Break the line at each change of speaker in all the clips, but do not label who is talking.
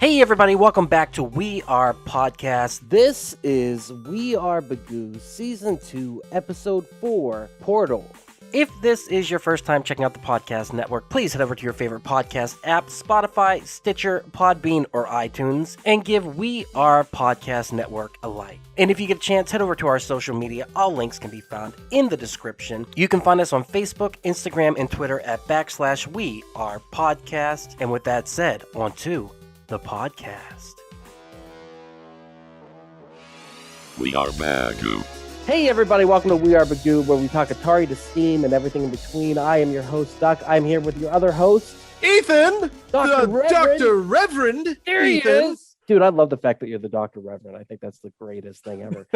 Hey everybody, welcome back to We Are Podcast. This is We Are Bagu, Season 2, Episode 4, Portal. If this is your first time checking out the podcast network, please head over to your favorite podcast app, Spotify, Stitcher, Podbean, or iTunes, and give We Are Podcast Network a like. And if you get a chance, head over to our social media. All links can be found in the description. You can find us on Facebook, Instagram, and Twitter at /We Are Podcast. And with that said, on to the podcast.
We Are Bagu.
Hey everybody, welcome to We Are Bagu, where we talk Atari to Steam and everything in between. I am your host, Duck. I'm here with your other host,
Ethan,
Dr. Reverend.
Dr. Reverend.
There he
Ethan.
is. Dude, I love the fact that you're the Dr. Reverend. I think that's the greatest thing ever.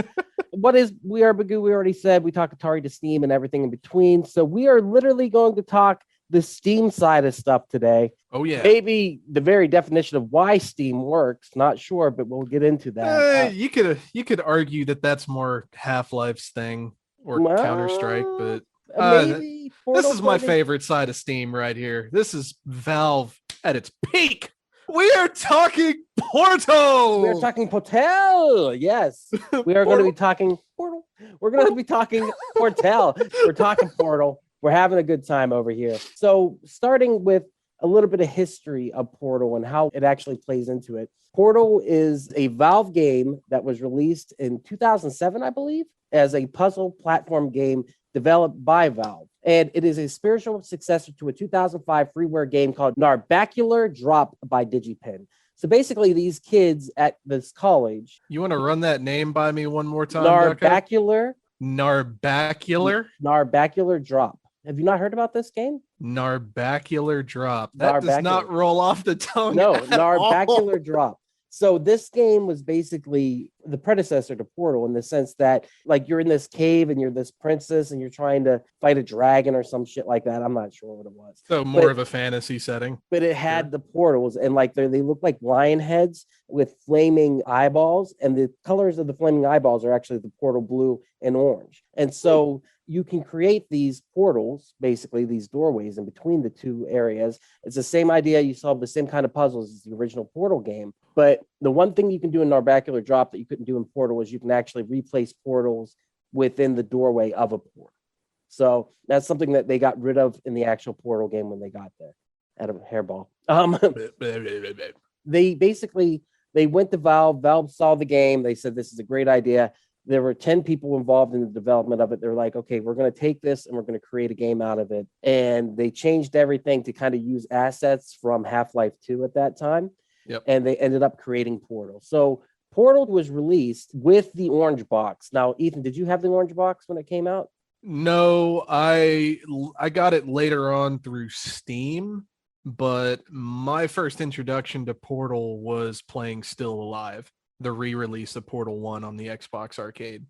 What is We Are Bagu? We already said we talk Atari to Steam and everything in between. So we are literally going to talk the Steam side of stuff today.
Oh, yeah.
Maybe the very definition of why Steam works. Not sure, but we'll get into that.
You could argue that that's more Half-Life's thing or Counter-Strike, but
Maybe
this is my
Portal.
favorite side of Steam right here. This is Valve at its peak. We are talking Portal.
We're talking Portal. Yes. We are going to be talking Portal. We're going to be talking Portal. We're talking Portal. We're having a good time over here. So starting with a little bit of history of Portal and how it actually plays into it. Portal is a Valve game that was released in 2007, I believe, as a puzzle platform game developed by Valve. And it is a spiritual successor to a 2005 freeware game called Narbacular Drop by DigiPen. So basically, these kids at this college.
You want to run that name by me one more time? Becca?
Narbacular Drop. Have you not heard about this game?
Narbacular Drop. That does not roll off the tongue.
No, Narbacular Drop. So this game was basically the predecessor to Portal in the sense that, like, you're in this cave and you're this princess and you're trying to fight a dragon or some shit like that. I'm not sure what it was.
So more of a fantasy setting.
But it had the portals, and like they look like lion heads with flaming eyeballs, and the colors of the flaming eyeballs are actually the portal blue and orange. And so you can create these portals, basically these doorways in between the two areas. It's the same idea. You solve the same kind of puzzles as the original Portal game. But the one thing you can do in Narbacular Drop that you couldn't do in Portal is you can actually replace portals within the doorway of a portal. So that's something that they got rid of in the actual Portal game when they got there at a hairball. They went to Valve. Valve saw the game. They said, this is a great idea. There were 10 people involved in the development of it. They're like, okay, we're going to take this and we're going to create a game out of it. And they changed everything to kind of use assets from Half-Life 2 at that time.
Yep.
And they ended up creating Portal. So Portal was released with the orange box. Now, Ethan, did you have the orange box when it came out?
No, I got it later on through Steam, but my first introduction to Portal was playing Still Alive, the re-release of Portal 1 on the Xbox Arcade.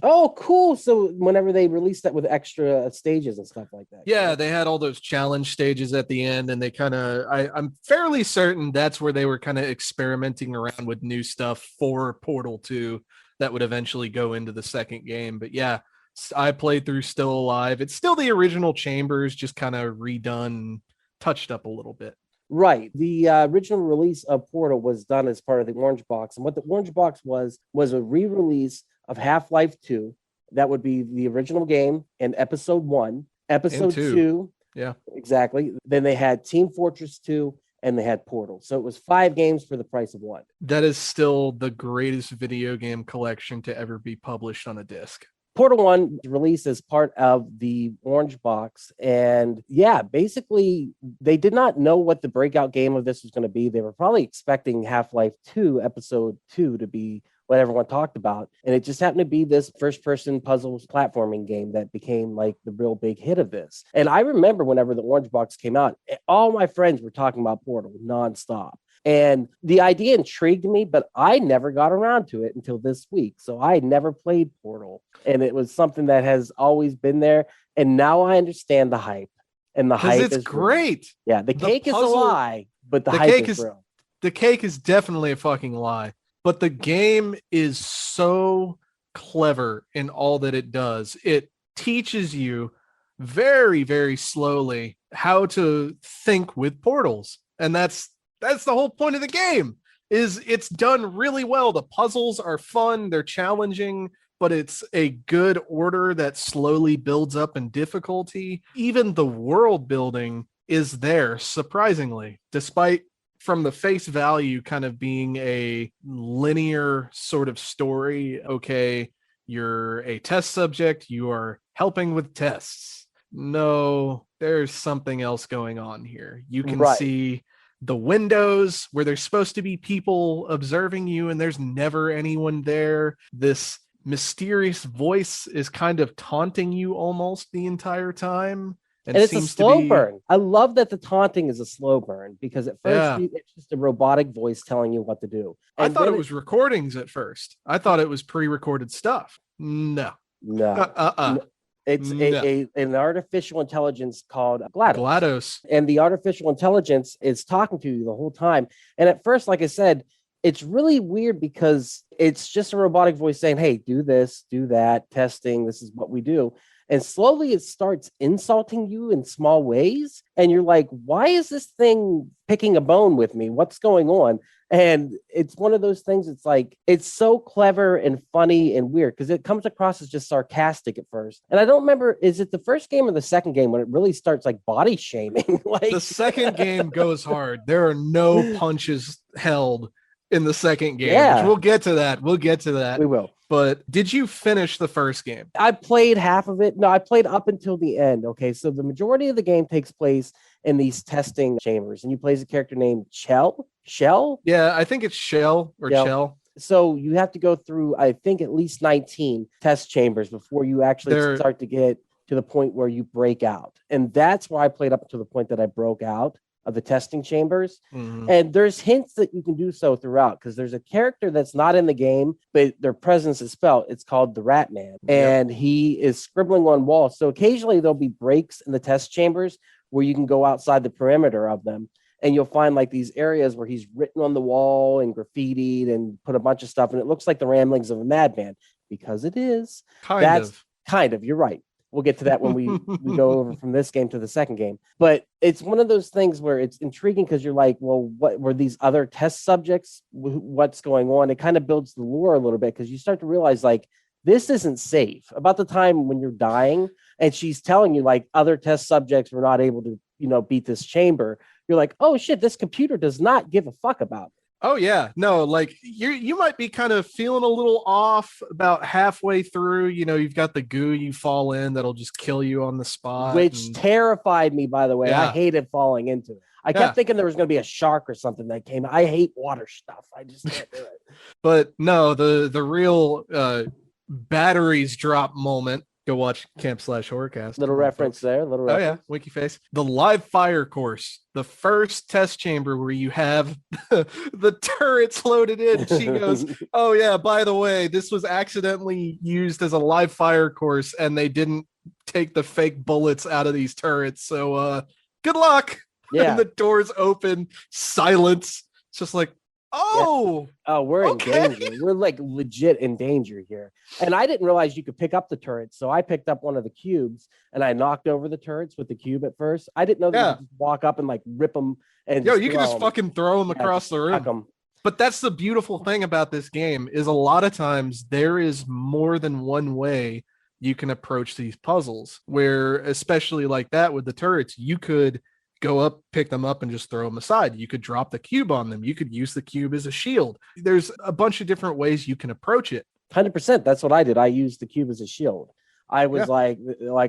Oh, cool. So whenever they released that with extra stages and stuff like that.
Yeah, they had all those challenge stages at the end, and they kind of, I'm fairly certain that's where they were kind of experimenting around with new stuff for Portal 2 that would eventually go into the second game. But yeah, I played through Still Alive. It's still the original chambers, just kind of redone, touched up a little bit.
Right. The original release of Portal was done as part of the Orange Box. And what the Orange Box was a re-release of Half-Life 2. That would be the original game and Episode 1. Episode 2.
Yeah.
Exactly. Then they had Team Fortress 2 and they had Portal. So it was 5 games for the price of 1.
That is still the greatest video game collection to ever be published on a disc.
Portal 1 released as part of the Orange Box. And yeah, basically, they did not know what the breakout game of this was going to be. They were probably expecting Half-Life 2, Episode 2 to be what everyone talked about. And it just happened to be this first-person puzzles platforming game that became like the real big hit of this. And I remember whenever the Orange Box came out, all my friends were talking about Portal nonstop. And the idea intrigued me, but I never got around to it until this week. So I never played Portal. And it was something that has always been there. And now I understand the hype. And the hype is
great.
Real. Yeah, the cake is a lie, but the hype is real.
The cake is definitely a fucking lie. But the game is so clever in all that it does. It teaches you very, very slowly how to think with portals. And that's the whole point of the game. it's done really well. The puzzles are fun, they're challenging, but it's a good order that slowly builds up in difficulty. Even the world building is there, surprisingly, despite from the face value kind of being a linear sort of story. Okay, you're a test subject, you are helping with tests. No, there's something else going on here. You can see the windows where there's supposed to be people observing you and there's never anyone there. This mysterious voice is kind of taunting you almost the entire time.
And it's a slow burn. I love that the taunting is a slow burn because at first it's just a robotic voice telling you what to do.
And I thought it was recordings at first. I thought it was pre-recorded stuff. No.
It's an artificial intelligence called
GLaDOS.
And the artificial intelligence is talking to you the whole time. And at first, like I said, it's really weird because it's just a robotic voice saying, hey, do this, do that, testing, this is what we do. And slowly it starts insulting you in small ways. And you're like, why is this thing picking a bone with me? What's going on? And it's one of those things. It's like, it's so clever and funny and weird because it comes across as just sarcastic at first. And I don't remember, is it the first game or the second game when it really starts like body shaming? Like
the second game goes hard. There are no punches held in the second game.
Yeah.
We'll get to that.
We will.
But did you finish the first game?
I played half of it. No, I played up until the end. Okay, so the majority of the game takes place in these testing chambers, and you play as a character named Shell.
Yeah, I think it's Shell or Chell.
So you have to go through, I think, at least 19 test chambers before you actually start to get to the point where you break out. And that's where I played up to the point that I broke out of the testing chambers. And there's hints that you can do so throughout because there's a character that's not in the game, but their presence is felt. It's called the Rat Man, and he is scribbling on walls. So occasionally there'll be breaks in the test chambers where you can go outside the perimeter of them, and you'll find like these areas where he's written on the wall and graffitied and put a bunch of stuff, and it looks like the ramblings of a madman because it is. Kind of. You're right. We'll get to that when we go over from this game to the second game. But it's one of those things where it's intriguing because you're like, well, what were these other test subjects? What's going on? It kind of builds the lore a little bit because you start to realize like, this isn't safe. About the time when you're dying and she's telling you like other test subjects were not able to, beat this chamber. You're like, oh shit, this computer does not give a fuck about me.
Oh yeah, no, like you might be kind of feeling a little off about halfway through. You've got the goo you fall in that'll just kill you on the spot,
which terrified me. By the way, I hated falling into it. I kept thinking there was going to be a shark or something that came. I hate water stuff. I just can't do it.
But no, the real batteries drop moment. Go watch Camp/Horrorcast.
Little reference there. Little reference.
Oh yeah, wiki face. The live fire course, the first test chamber where you have the turrets loaded in. She goes, "Oh yeah, by the way, this was accidentally used as a live fire course, and they didn't take the fake bullets out of these turrets. So good luck."
Yeah.
And the doors open, silence. It's just like,
we're in danger. We're like legit in danger here. And I didn't realize you could pick up the turrets. So I picked up one of the cubes and I knocked over the turrets with the cube at first. I didn't know that you could just walk up and like rip them. And
you can just fucking throw them across the room. But that's the beautiful thing about this game is a lot of times there is more than one way you can approach these puzzles where, especially like that with the turrets, you could go up, pick them up, and just throw them aside. You could drop the cube on them. You could use the cube as a shield. There's a bunch of different ways you can approach it.
100%. That's what I did. I used the cube as a shield. I was like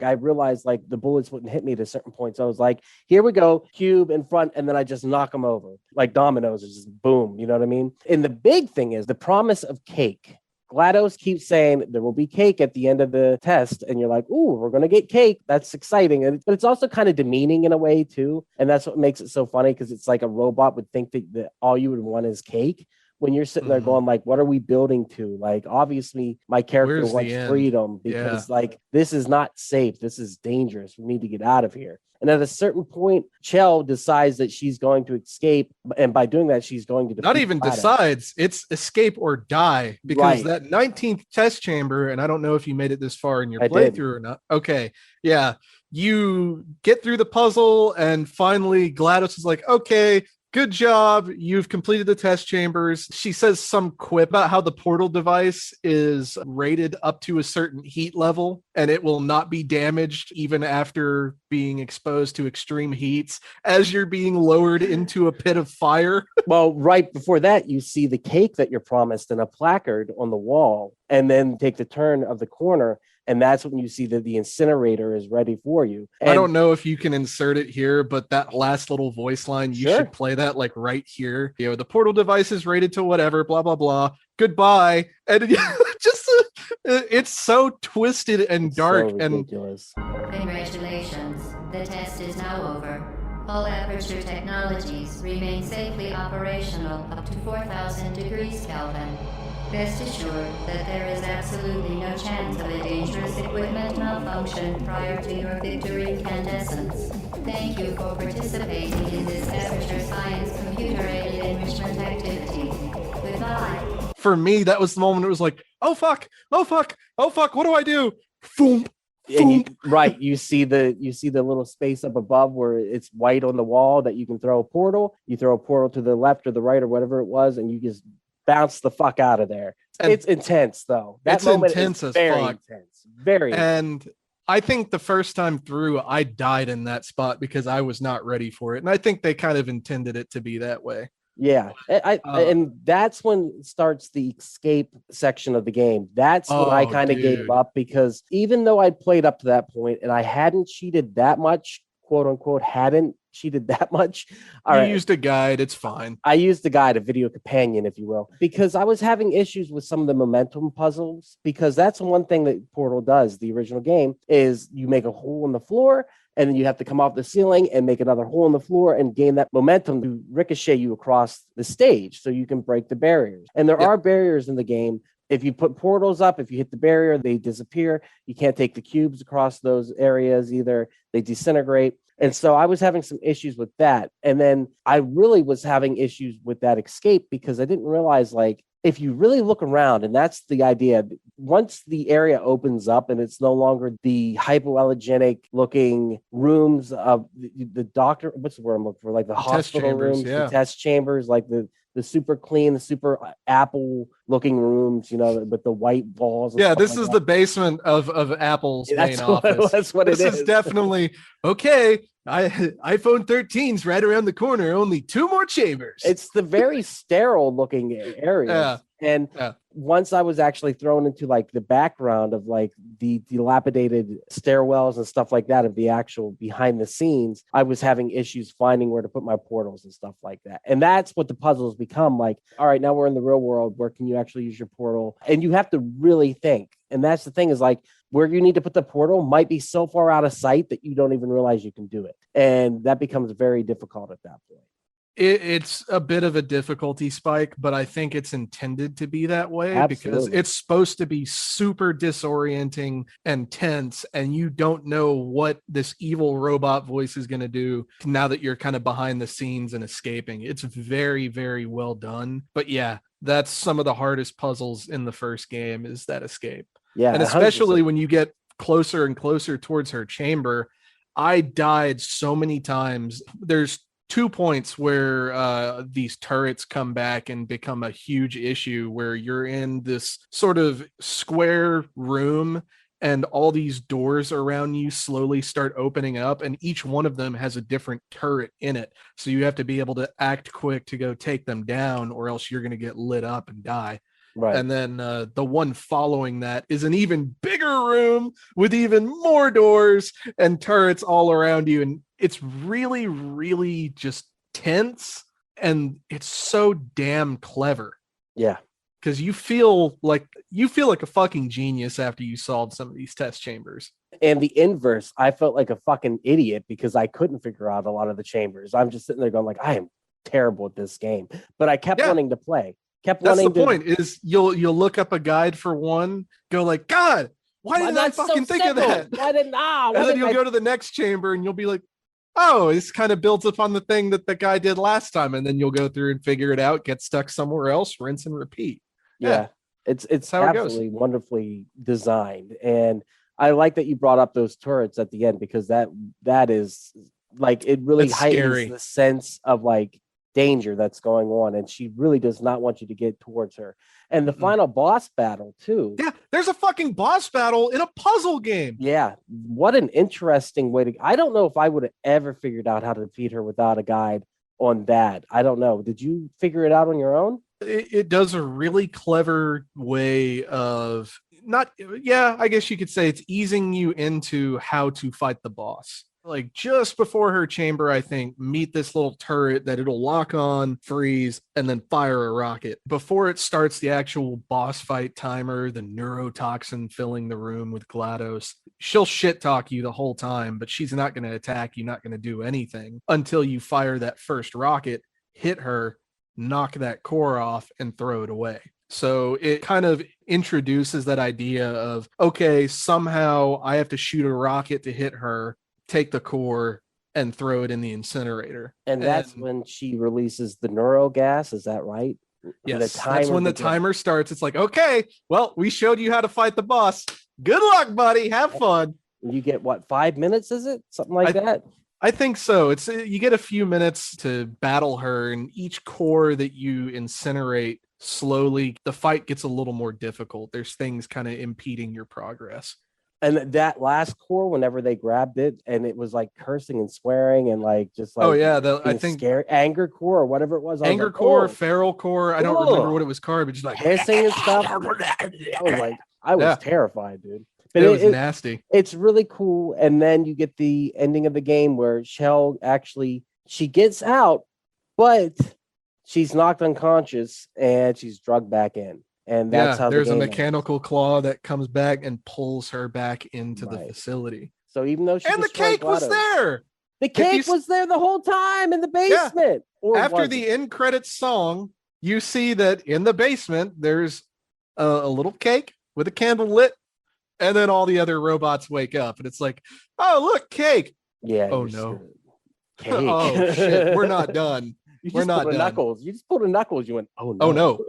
I realized like the bullets wouldn't hit me at a certain point. So I was like, here we go, cube in front, and then I just knock them over like dominoes. It's just boom. You know what I mean? And the big thing is the promise of cake. GLaDOS keeps saying there will be cake at the end of the test. And you're like, ooh, we're going to get cake. That's exciting. But it's also kind of demeaning in a way, too. And that's what makes it so funny because it's like a robot would think that all you would want is cake. When you're sitting there going like, what are we building to? Like, obviously, my character wants freedom because like, this is not safe. This is dangerous. We need to get out of here. And at a certain point, Chell decides that she's going to escape. And by doing that, she's going to
not even decides, it's escape or die because that 19th test chamber, and I don't know if you made it this far in your playthrough or not. Okay. Yeah. You get through the puzzle and finally GLaDOS is like, okay, good job. You've completed the test chambers. She says some quip about how the portal device is rated up to a certain heat level and it will not be damaged even after being exposed to extreme heats as you're being lowered into a pit of fire.
Well, right before that, you see the cake that you're promised in a placard on the wall, and then take the turn of the corner. And that's when you see that the incinerator is ready for you. And
I don't know if you can insert it here, but that last little voice line, you
Sure.
should play that like right here. You know, the portal device is rated to whatever, blah, blah, blah. Goodbye. And it's so twisted and dark.
so
And
ridiculous.
Congratulations. The test is now over. All Aperture technologies remain safely operational up to 4,000 degrees Kelvin. Rest assured that there is absolutely no chance of a dangerous equipment malfunction prior to your victory incandescence. Thank you for participating in this Aperture Science computer-aided enrichment activity. Goodbye.
for me, that was the moment it was like, oh, fuck, oh, fuck, oh, fuck, what do I do? Boom.
And you see the little space up above where it's white on the wall that you can throw a portal. You throw a portal to the left or the right or whatever it was, and you just bounce the fuck out of there. And it's intense though. That moment is very intense. Very
intense. I think the first time through, I died in that spot because I was not ready for it. And I think they kind of intended it to be that way.
Yeah. And that's when it starts the escape section of the game. That's when I kind of gave up, because even though I'd played up to that point and I hadn't cheated that much, quote unquote, hadn't cheated that much.
You used a guide. It's fine.
I used the guide, a video companion, if you will, because I was having issues with some of the momentum puzzles, because that's one thing that Portal does. The original game is you make a hole in the floor and then you have to come off the ceiling and make another hole in the floor and gain that momentum to ricochet you across the stage so you can break the barriers. And there are barriers in the game. If you put portals up, if you hit the barrier, they disappear. You can't take the cubes across those areas either. They disintegrate. And so I was having some issues with that. And then I really was having issues with that escape because I didn't realize, like, if you really look around, and that's the idea, once the area opens up and it's no longer the hypoallergenic looking rooms of the doctor, what's the word I'm looking for? Like the hospital rooms, the test chambers, like the super clean, the super Apple looking rooms, you know, with the white walls.
Yeah, this is the basement of Apple's main office.
That's what it is.
This is definitely okay. iPhone 13's right around the corner. Only 2 more chambers.
It's the very sterile looking area. And once I was actually thrown into like the background of like the dilapidated stairwells and stuff like that of the actual behind the scenes, I was having issues finding where to put my portals and stuff like that. And that's what the puzzles become like. All right, now we're in the real world. Where can you actually use your portal? And you have to really think. And that's the thing, is like where you need to put the portal might be so far out of sight that you don't even realize you can do it. And that becomes very difficult at that point.
It's a bit of a difficulty spike, but I think it's intended to be that way. Absolutely. Because it's supposed to be super disorienting and tense, and you don't know what this evil robot voice is going to do now that you're kind of behind the scenes and escaping. It's very, very well done. But yeah, that's some of the hardest puzzles in the first game, is that escape. Yeah, and especially 100%. When you get closer and closer towards her chamber. I died so many times. There's 2 points where these turrets come back and become a huge issue, where you're in this sort of square room and all these doors around you slowly start opening up, and each one of them has a different turret in it. So you have to be able to act quick to go take them down, or else you're going to get lit up and die. Right. And then the one following that is an even bigger room with even more doors and turrets all around you. And it's really, really just tense. And it's so damn clever. Yeah. Because you feel like a fucking genius after you solve some of these test chambers. And the inverse, I felt like a fucking idiot because I couldn't figure out a lot of the chambers. I'm just sitting there going like, I am terrible at this game. But I kept wanting to play. That's the point, is you'll look up a guide for one, go like, God, why didn't I fucking think of that? Why didn't I? And then you'll go to the next chamber and you'll be like, oh, this kind of builds upon the thing that the guy did last time. And then you'll go through and figure it out, get stuck somewhere else, rinse and repeat. Yeah. It's how absolutely it goes. Wonderfully designed. And I like that you brought up those turrets at the end, because that is like, it really heightens the sense of like
danger that's going on, and she really does not want you to get towards her. And the final boss battle too.
Yeah, there's a fucking boss battle in a puzzle game.
Yeah, what an interesting way to. I don't know if I would have ever figured out how to defeat her without a guide on that. I don't know. Did you figure it out on your own?
It does a really clever way of not. Yeah, I guess you could say it's easing you into how to fight the boss. Like just before her chamber, I think, meet this little turret that it'll lock on, freeze, and then fire a rocket. Before it starts the actual boss fight timer, the neurotoxin filling the room with GLaDOS, she'll shit talk you the whole time, but she's not going to attack you, not going to do anything until you fire that first rocket, hit her, knock that core off, and throw it away. So it kind of introduces that idea of, okay, somehow I have to shoot a rocket to hit her, take the core, and throw it in the incinerator.
And that's when she releases the neuro gas. Is that right?
Yes, that's when the timer starts. It's like, okay, well, we showed you how to fight the boss. Good luck, buddy. Have fun.
You get what, 5 minutes? Is it something like that?
I think so. It's you get a few minutes to battle her, and each core that you incinerate slowly, the fight gets a little more difficult. There's things kind of impeding your progress.
And that last core, whenever they grabbed it, and it was like cursing and swearing and like just like,
oh yeah, I think
scary, anger core or whatever it was.
Anger core, feral core. I don't remember what it was called, but just like
hissing and stuff. I was terrified, dude. But
it was nasty.
It's really cool. And then you get the ending of the game where Shell she gets out, but she's knocked unconscious and she's drugged back in. And that's how
there's a mechanical claw that comes back and pulls her back into the facility.
So even though
the cake was there,
the cake was there the whole time in the basement.
Yeah. After the end credits song, you see that in the basement there's a little cake with a candle lit, and then all the other robots wake up, and it's like, oh look, cake.
Yeah.
Oh no. Cake. Oh shit, we're not done. We're not done.
Knuckles. You just pulled a Knuckles. You went, oh no.
Oh no.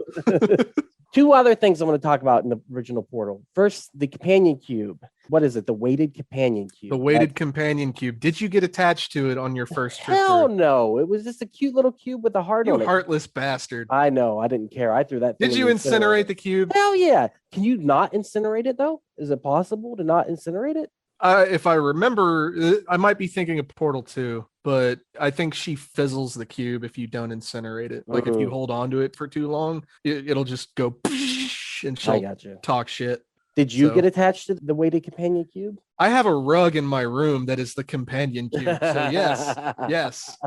Two other things I want to talk about in the original Portal. First, the companion cube. What is it? The weighted companion cube.
The weighted companion cube. Did you get attached to it on your first trip?
Hell no. It was just a cute little cube with a heart on it.
You heartless bastard.
I know. I didn't care. I threw that thing.
Did you incinerate the cube?
Hell yeah. Can you not incinerate it though? Is it possible to not incinerate it?
If I remember, I might be thinking of Portal 2, but I think she fizzles the cube if you don't incinerate it. Like if you hold on to it for too long, it'll just go and she'll talk shit.
Did you get attached to the weighted companion cube?
I have a rug in my room that is the companion cube. So yes,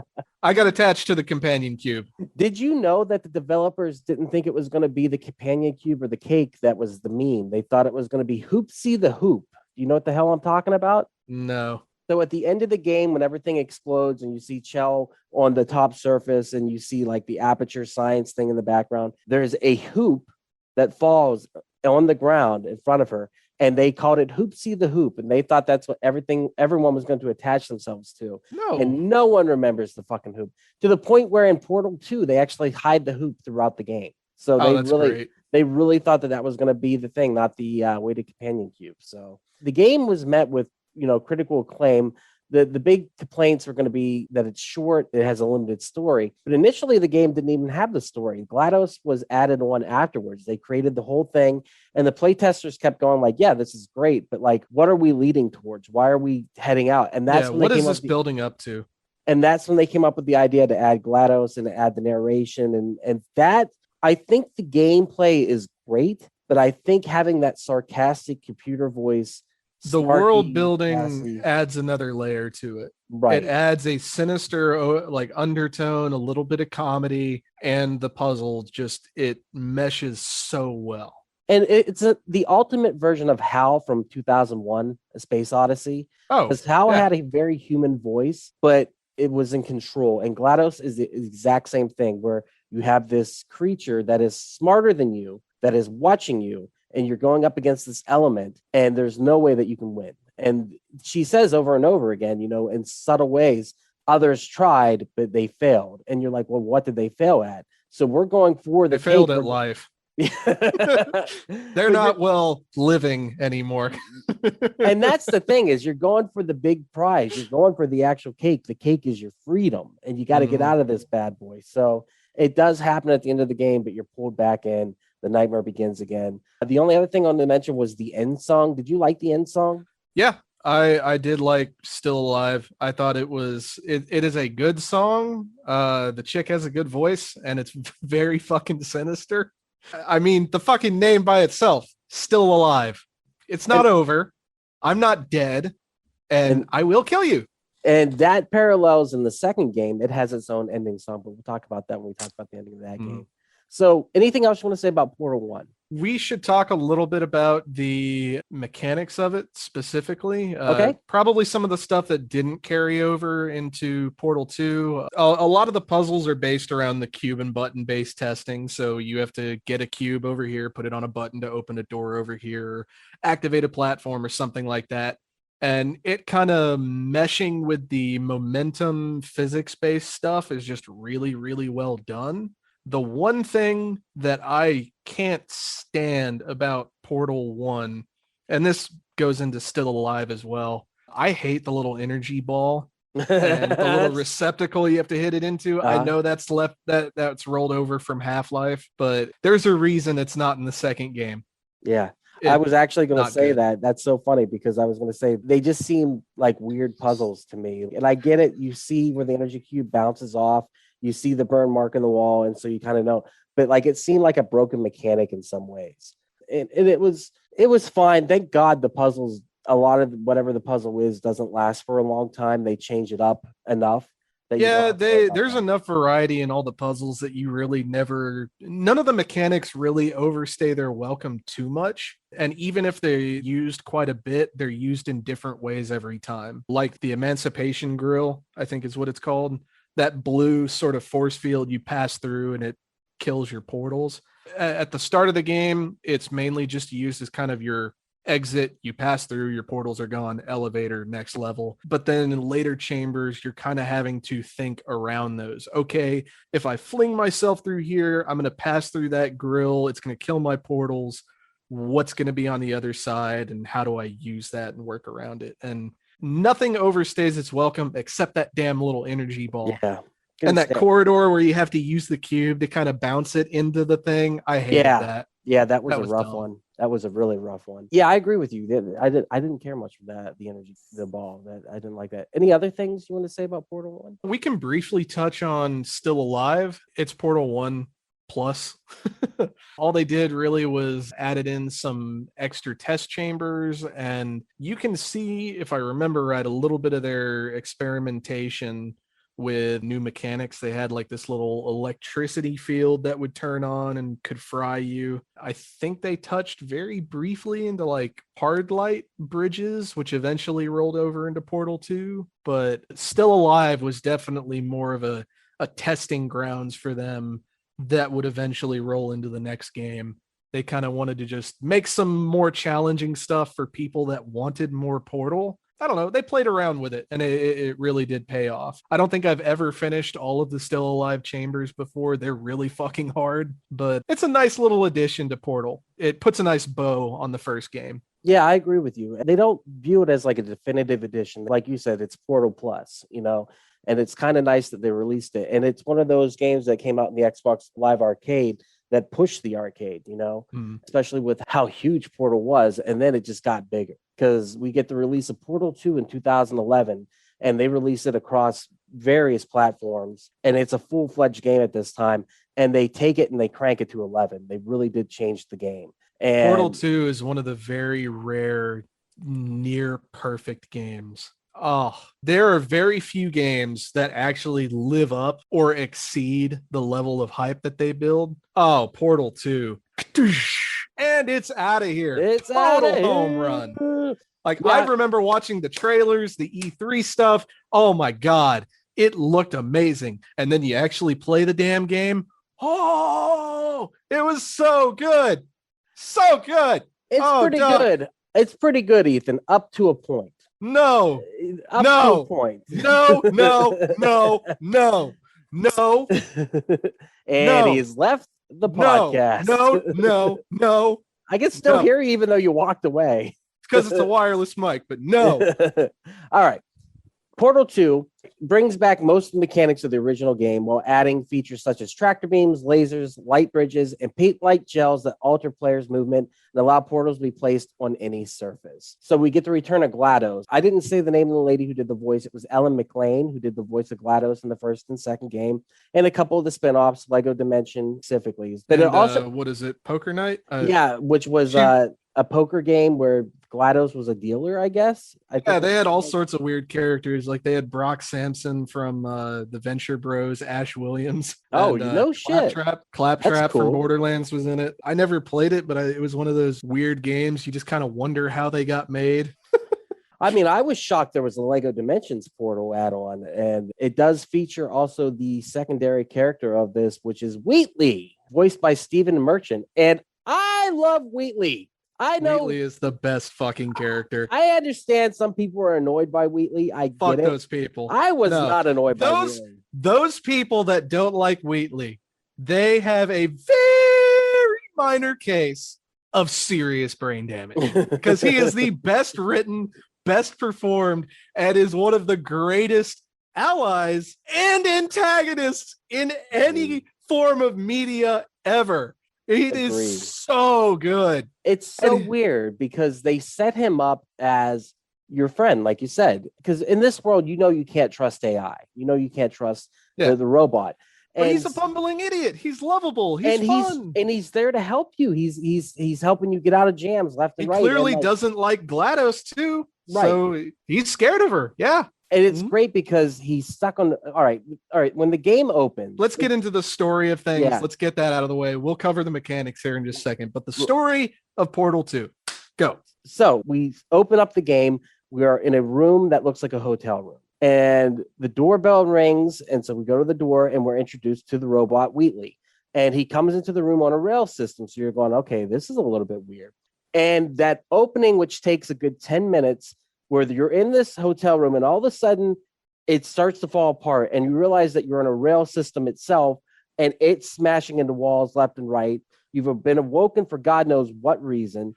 I got attached to the companion cube.
Did you know that the developers didn't think it was going to be the companion cube or the cake that was the meme? They thought it was going to be Hoopsie the Hoop. Do you know what the hell I'm talking about?
No.
So at the end of the game, when everything explodes and you see Chell on the top surface and you see like the aperture science thing in the background, there's a hoop that falls on the ground in front of her. And they called it Hoopsie the Hoop. And they thought that's what everyone was going to attach themselves to.
No.
And no one remembers the fucking hoop. To the point where in Portal 2, they actually hide the hoop throughout the game. So they really thought that was going to be the thing, not the weighted companion cube. So the game was met with, critical acclaim. The big complaints were going to be that it's short, it has a limited story. But initially, the game didn't even have the story. GLaDOS was added on afterwards. They created the whole thing, and the playtesters kept going like, "Yeah, this is great, but like, what are we leading towards? Why are we heading out?" And that's
what is this building up to?
And that's when they came up with the idea to add GLaDOS and to add the narration, and that. I think the gameplay is great, but I think having that sarcastic computer voice,
the world building adds another layer to it.
Right.
It adds a sinister undertone, a little bit of comedy, and the puzzle it meshes so well.
And it's the ultimate version of Hal from 2001: A Space Odyssey.
Oh,
because Hal had a very human voice, but it was in control. And GLaDOS is the exact same thing, where you have this creature that is smarter than you, that is watching you, and you're going up against this element, and there's no way that you can win. And she says over and over again, in subtle ways, others tried, but they failed. And you're like, well, what did they fail at? So we're going for the
They failed at life. They're not well living anymore.
And that's the thing is you're going for the big prize. You're going for the actual cake. The cake is your freedom, and you got to get out of this bad boy. So it does happen at the end of the game, but you're pulled back in. The nightmare begins again. The only other thing I wanted to mention was the end song. Did you like the end song?
Yeah, I did like Still Alive. I thought it is a good song. The chick has a good voice, and it's very fucking sinister. I mean, the fucking name by itself, Still Alive. It's not over. I'm not dead, and I will kill you.
And that parallels in the second game. It has its own ending song, but we'll talk about that when we talk about the ending of that game. So anything else you want to say about Portal 1?
We should talk a little bit about the mechanics of it specifically.
Okay.
Probably some of the stuff that didn't carry over into Portal 2. A lot of the puzzles are based around the cube and button based testing. So you have to get a cube over here, put it on a button to open a door over here, activate a platform or something like that. And it kind of meshing with the momentum physics based stuff is just really, really well done. The one thing that I can't stand about Portal 1, and this goes into Still Alive as well, I hate the little energy ball and the little receptacle you have to hit it into. I know that's rolled over from Half-Life, but there's a reason it's not in the second game.
Yeah. I was actually going to say that. That's so funny because I was going to say they just seem like weird puzzles to me. And I get it. You see where the energy cube bounces off. You see the burn mark in the wall, and so you kind of know. But like it seemed like a broken mechanic in some ways. And it was fine. Thank God the puzzles, a lot of whatever the puzzle is, doesn't last for a long time. They change it up enough.
There's enough variety in all the puzzles that you really none of the mechanics really overstay their welcome too much. And even if they're used quite a bit, they're used in different ways every time. Like the Emancipation Grill, I think is what it's called. That blue sort of force field you pass through and it kills your portals. At the start of the game, it's mainly just used as kind of your exit. You pass through, your portals are gone, elevator, next level. But then in later chambers, you're kind of having to think around those. Okay, if I fling myself through here, I'm going to pass through that grill. It's going to kill my portals. What's going to be on the other side? And how do I use that and work around it? And nothing overstays its welcome except that damn little energy ball.
Yeah.
And that corridor where you have to use the cube to kind of bounce it into the thing. I hated that.
Yeah, that was a rough one. That was a really rough one. Yeah, I agree with you. I didn't care much for that, the ball. That I didn't like that. Any other things you want to say about Portal 1?
We can briefly touch on Still Alive. It's Portal 1 plus. All they did really was added in some extra test chambers, and you can see, if I remember right, a little bit of their experimentation with new mechanics. They had like this little electricity field that would turn on and could fry you. I think they touched very briefly into like hard light bridges, which eventually rolled over into Portal 2, but Still Alive was definitely more of a testing grounds for them that would eventually roll into the next game. They kind of wanted to just make some more challenging stuff for people that wanted more Portal. I don't know. They played around with it, and it really did pay off. I don't think I've ever finished all of the Still Alive chambers before. They're really fucking hard, but it's a nice little addition to Portal. It puts a nice bow on the first game.
Yeah, I agree with you. They don't view it as like a definitive edition. Like you said, it's Portal Plus, and it's kind of nice that they released it. And it's one of those games that came out in the Xbox Live Arcade that pushed the arcade, especially with how huge Portal was. And then it just got bigger because we get the release of Portal 2 in 2011, and they release it across various platforms. And it's a full-fledged game at this time. And they take it and they crank it to 11. They really did change the game. And
Portal 2 is one of the very rare, near perfect games. Oh, there are very few games that actually live up or exceed the level of hype that they build. Oh, Portal 2. And it's out of here.
It's
total home run. Like, yeah. I remember watching the trailers, the E3 stuff. Oh my God, it looked amazing. And then you actually play the damn game. Oh, it was so good. So good.
It's pretty good. It's pretty good, Ethan, up to a point.
No.
Up to a point.
No.
And he's left the podcast.
No.
I can still
No.
hear you even though you walked away.
Because it's a wireless mic, but no.
All right. Portal 2 brings back most of the mechanics of the original game while adding features such as tractor beams, lasers, light bridges, and paint-like gels that alter players' movement and allow portals to be placed on any surface. So we get the return of GLaDOS. I didn't say the name of the lady who did the voice. It was Ellen McLean, who did the voice of GLaDOS in the first and second game, and a couple of the spin-offs, Lego Dimension specifically. But
And,
it also,
what is it? Poker Night?
which was a poker game where GLaDOS was a dealer, I guess.
They had all sorts of weird characters. Like they had Brock Sampson from the Venture Bros, Ash Williams.
Oh,
and,
shit.
Claptrap
cool.
from Borderlands was in it. I never played it, but it was one of those weird games. You just kind of wonder how they got made.
I mean, I was shocked there was a Lego Dimensions portal add-on, and it does feature also the secondary character of this, which is Wheatley, voiced by Stephen Merchant. And I love Wheatley. I know
Wheatley is the best fucking character.
I understand some people are annoyed by Wheatley. I
Fuck
get it.
those people.
I was
No.
not annoyed by Wheatley.
Those people that don't like Wheatley, they have a very minor case of serious brain damage because he is the best written, best performed, and is one of the greatest allies and antagonists in any form of media ever. It
Agreed.
is so good.
It's so
And-
weird because they set him up as your friend, like you said. Because in this world, you can't trust AI. You can't trust
Yeah.
the robot.
But he's a bumbling idiot. He's lovable. He's fun.
He's there to help you. He's helping you get out of jams left
He
and right.
clearly
and,
doesn't like GLaDOS too.
Right.
So he's scared of her. Yeah.
And it's
Mhm.
great because he's stuck on. All right. When the game opens,
Let's get into the story of things.
Yeah.
Let's get that out of the way. We'll cover the mechanics here in just a second. But the story of Portal 2. Go.
So we open up the game. We are in a room that looks like a hotel room. And the doorbell rings. And so we go to the door and we're introduced to the robot Wheatley. And he comes into the room on a rail system. So you're going, okay, this is a little bit weird. And that opening, which takes a good 10 minutes, where you're in this hotel room and all of a sudden it starts to fall apart and you realize that you're on a rail system itself and it's smashing into walls left and right. You've been awoken for God knows what reason.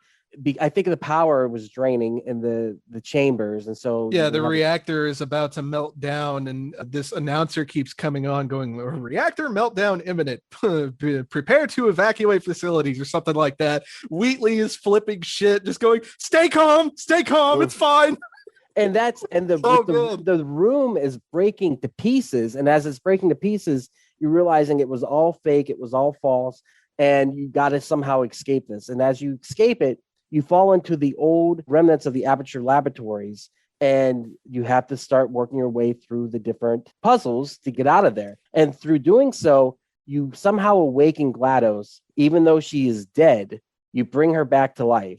I think the power was draining in the chambers. And so
Yeah, the reactor is about to melt down, and this announcer keeps coming on going, reactor meltdown imminent. Prepare to evacuate facilities or something like that. Wheatley is flipping shit, just going, stay calm, it's fine.
And the room is breaking to pieces. And as it's breaking to pieces, you're realizing it was all fake, it was all false, and you got to somehow escape this. And as you escape it, you fall into the old remnants of the Aperture Laboratories, and you have to start working your way through the different puzzles to get out of there. And through doing so, you somehow awaken GLaDOS, even though she is dead. You bring her back to life,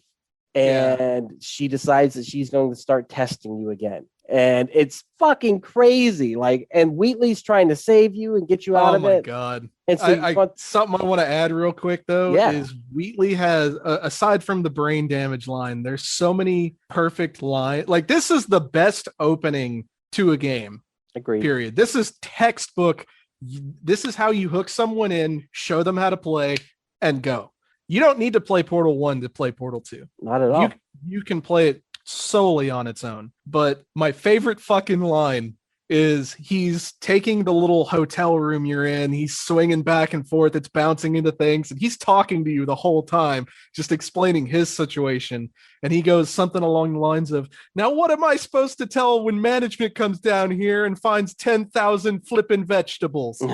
and she decides that she's going to start testing you again. And it's fucking crazy. And Wheatley's trying to save you and get you out of it.
Oh my God.
And so
something I want to add real quick though
Yeah.
is Wheatley has, aside from the brain damage line, there's so many perfect lines. Like this is the best opening to a game.
Agreed.
Period. This is textbook. This is how you hook someone in, show them how to play, and go. You don't need to play Portal 1 to play Portal 2.
Not at all.
You can play it solely on its own. But my favorite fucking line is he's taking the little hotel room you're in, he's swinging back and forth, it's bouncing into things, and he's talking to you the whole time, just explaining his situation. And he goes something along the lines of, now what am I supposed to tell when management comes down here and finds 10,000 flippin' vegetables? You're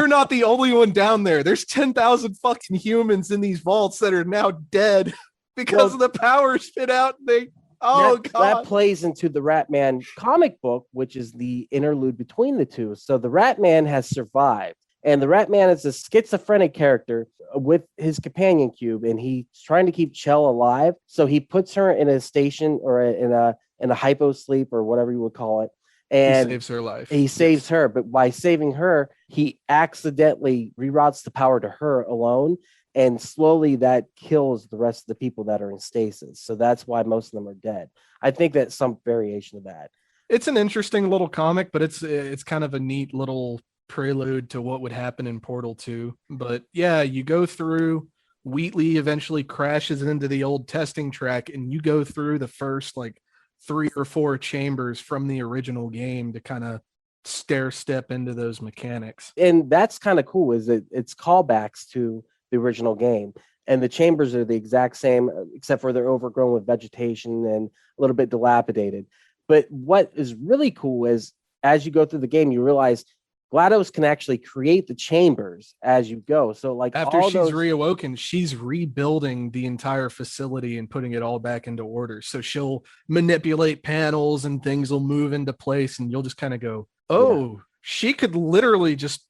not the only one down there. There's 10,000 fucking humans in these vaults that are now dead because of the power spit out. God.
That plays into the Ratman comic book, which is the interlude between the two. So the Ratman has survived, and the Ratman is a schizophrenic character with his companion cube, and he's trying to keep Chell alive. So he puts her in a station or in a hypo sleep or whatever you would call it. And
he saves her life.
He saves her, but by saving her, he accidentally reroutes the power to her alone. And slowly that kills the rest of the people that are in stasis. So that's why most of them are dead. I think that's some variation of that.
It's an interesting little comic, but it's kind of a neat little prelude to what would happen in Portal 2. But yeah, you go through, Wheatley eventually crashes into the old testing track, and you go through the first like 3 or 4 chambers from the original game to kind of stair step into those mechanics.
And that's kind of cool, is it's callbacks to the original game. And the chambers are the exact same, except for they're overgrown with vegetation and a little bit dilapidated. But what is really cool is as you go through the game, you realize GLaDOS can actually create the chambers as you go. So like
After
all
she's reawoken, she's rebuilding the entire facility and putting it all back into order. So she'll manipulate panels and things will move into place, and you'll just kind of go, oh, she could literally just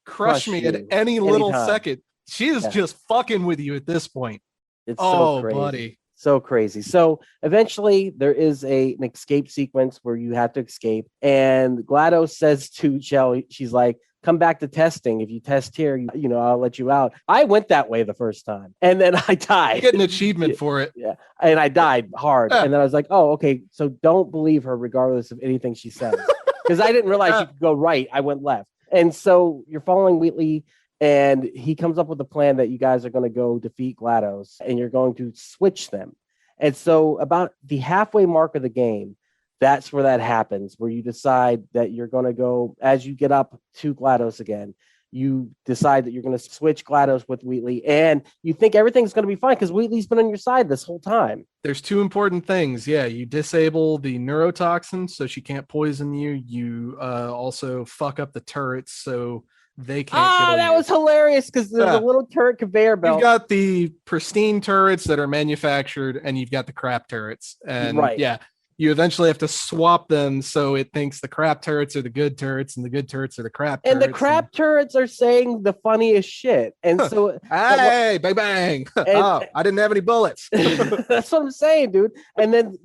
crush me at any little second. She is just fucking with you at this point.
It's so crazy.
Buddy.
So crazy. So eventually there is an escape sequence where you have to escape. And GLaDOS says to Shell, she's like, come back to testing. If you test here, you know, I'll let you out. I went that way the first time. And then I died.
You get an achievement for it.
Yeah. And I died hard. And then I was like, oh, okay. So don't believe her regardless of anything she says. Because I didn't realize you could go right. I went left. And so you're following Wheatley, and he comes up with a plan that you guys are going to go defeat GLaDOS, and you're going to switch them. And so about the halfway mark of the game, that's where that happens, where you decide that you're going to go, as you get up to GLaDOS again, you decide that you're going to switch GLaDOS with Wheatley, and you think everything's going to be fine because Wheatley's been on your side this whole time.
There's 2 important things. Yeah, you disable the neurotoxin so she can't poison you. You also fuck up the turrets so they can't kill you.
That was hilarious because there's a little turret conveyor belt.
You've got the pristine turrets that are manufactured, and you've got the crap turrets. And yeah, you eventually have to swap them so it thinks the crap turrets are the good turrets and the good turrets are the crap turrets.
And the crap turrets are saying the funniest shit. And so
hey, bang bang. Oh, I didn't have any bullets.
That's what I'm saying, dude. And then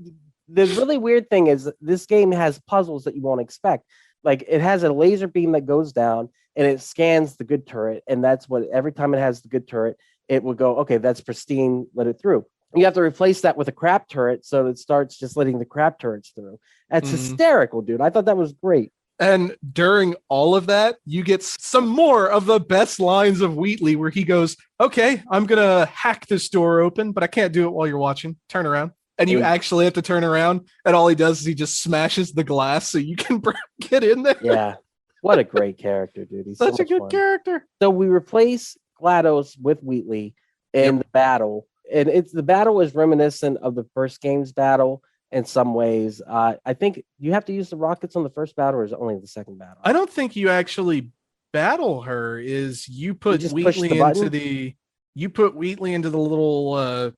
the really weird thing is this game has puzzles that you won't expect. Like it has a laser beam that goes down and it scans the good turret. And that's what every time it has the good turret, it will go, okay, that's pristine, let it through. You have to replace that with a crap turret so it starts just letting the crap turrets through. That's hysterical, dude. I thought that was great.
And during all of that, you get some more of the best lines of Wheatley where he goes, okay, I'm going to hack this door open, but I can't do it while you're watching. Turn around. And you actually have to turn around. And all he does is he just smashes the glass so you can get in there.
Yeah. What a great character, dude. He's
such a good character.
So we replace GLaDOS with Wheatley in the battle. And the battle is reminiscent of the first game's battle in some ways. I think you have to use the rockets on the first battle, or is it only the second battle?
I don't think you actually battle her. You put Wheatley into the little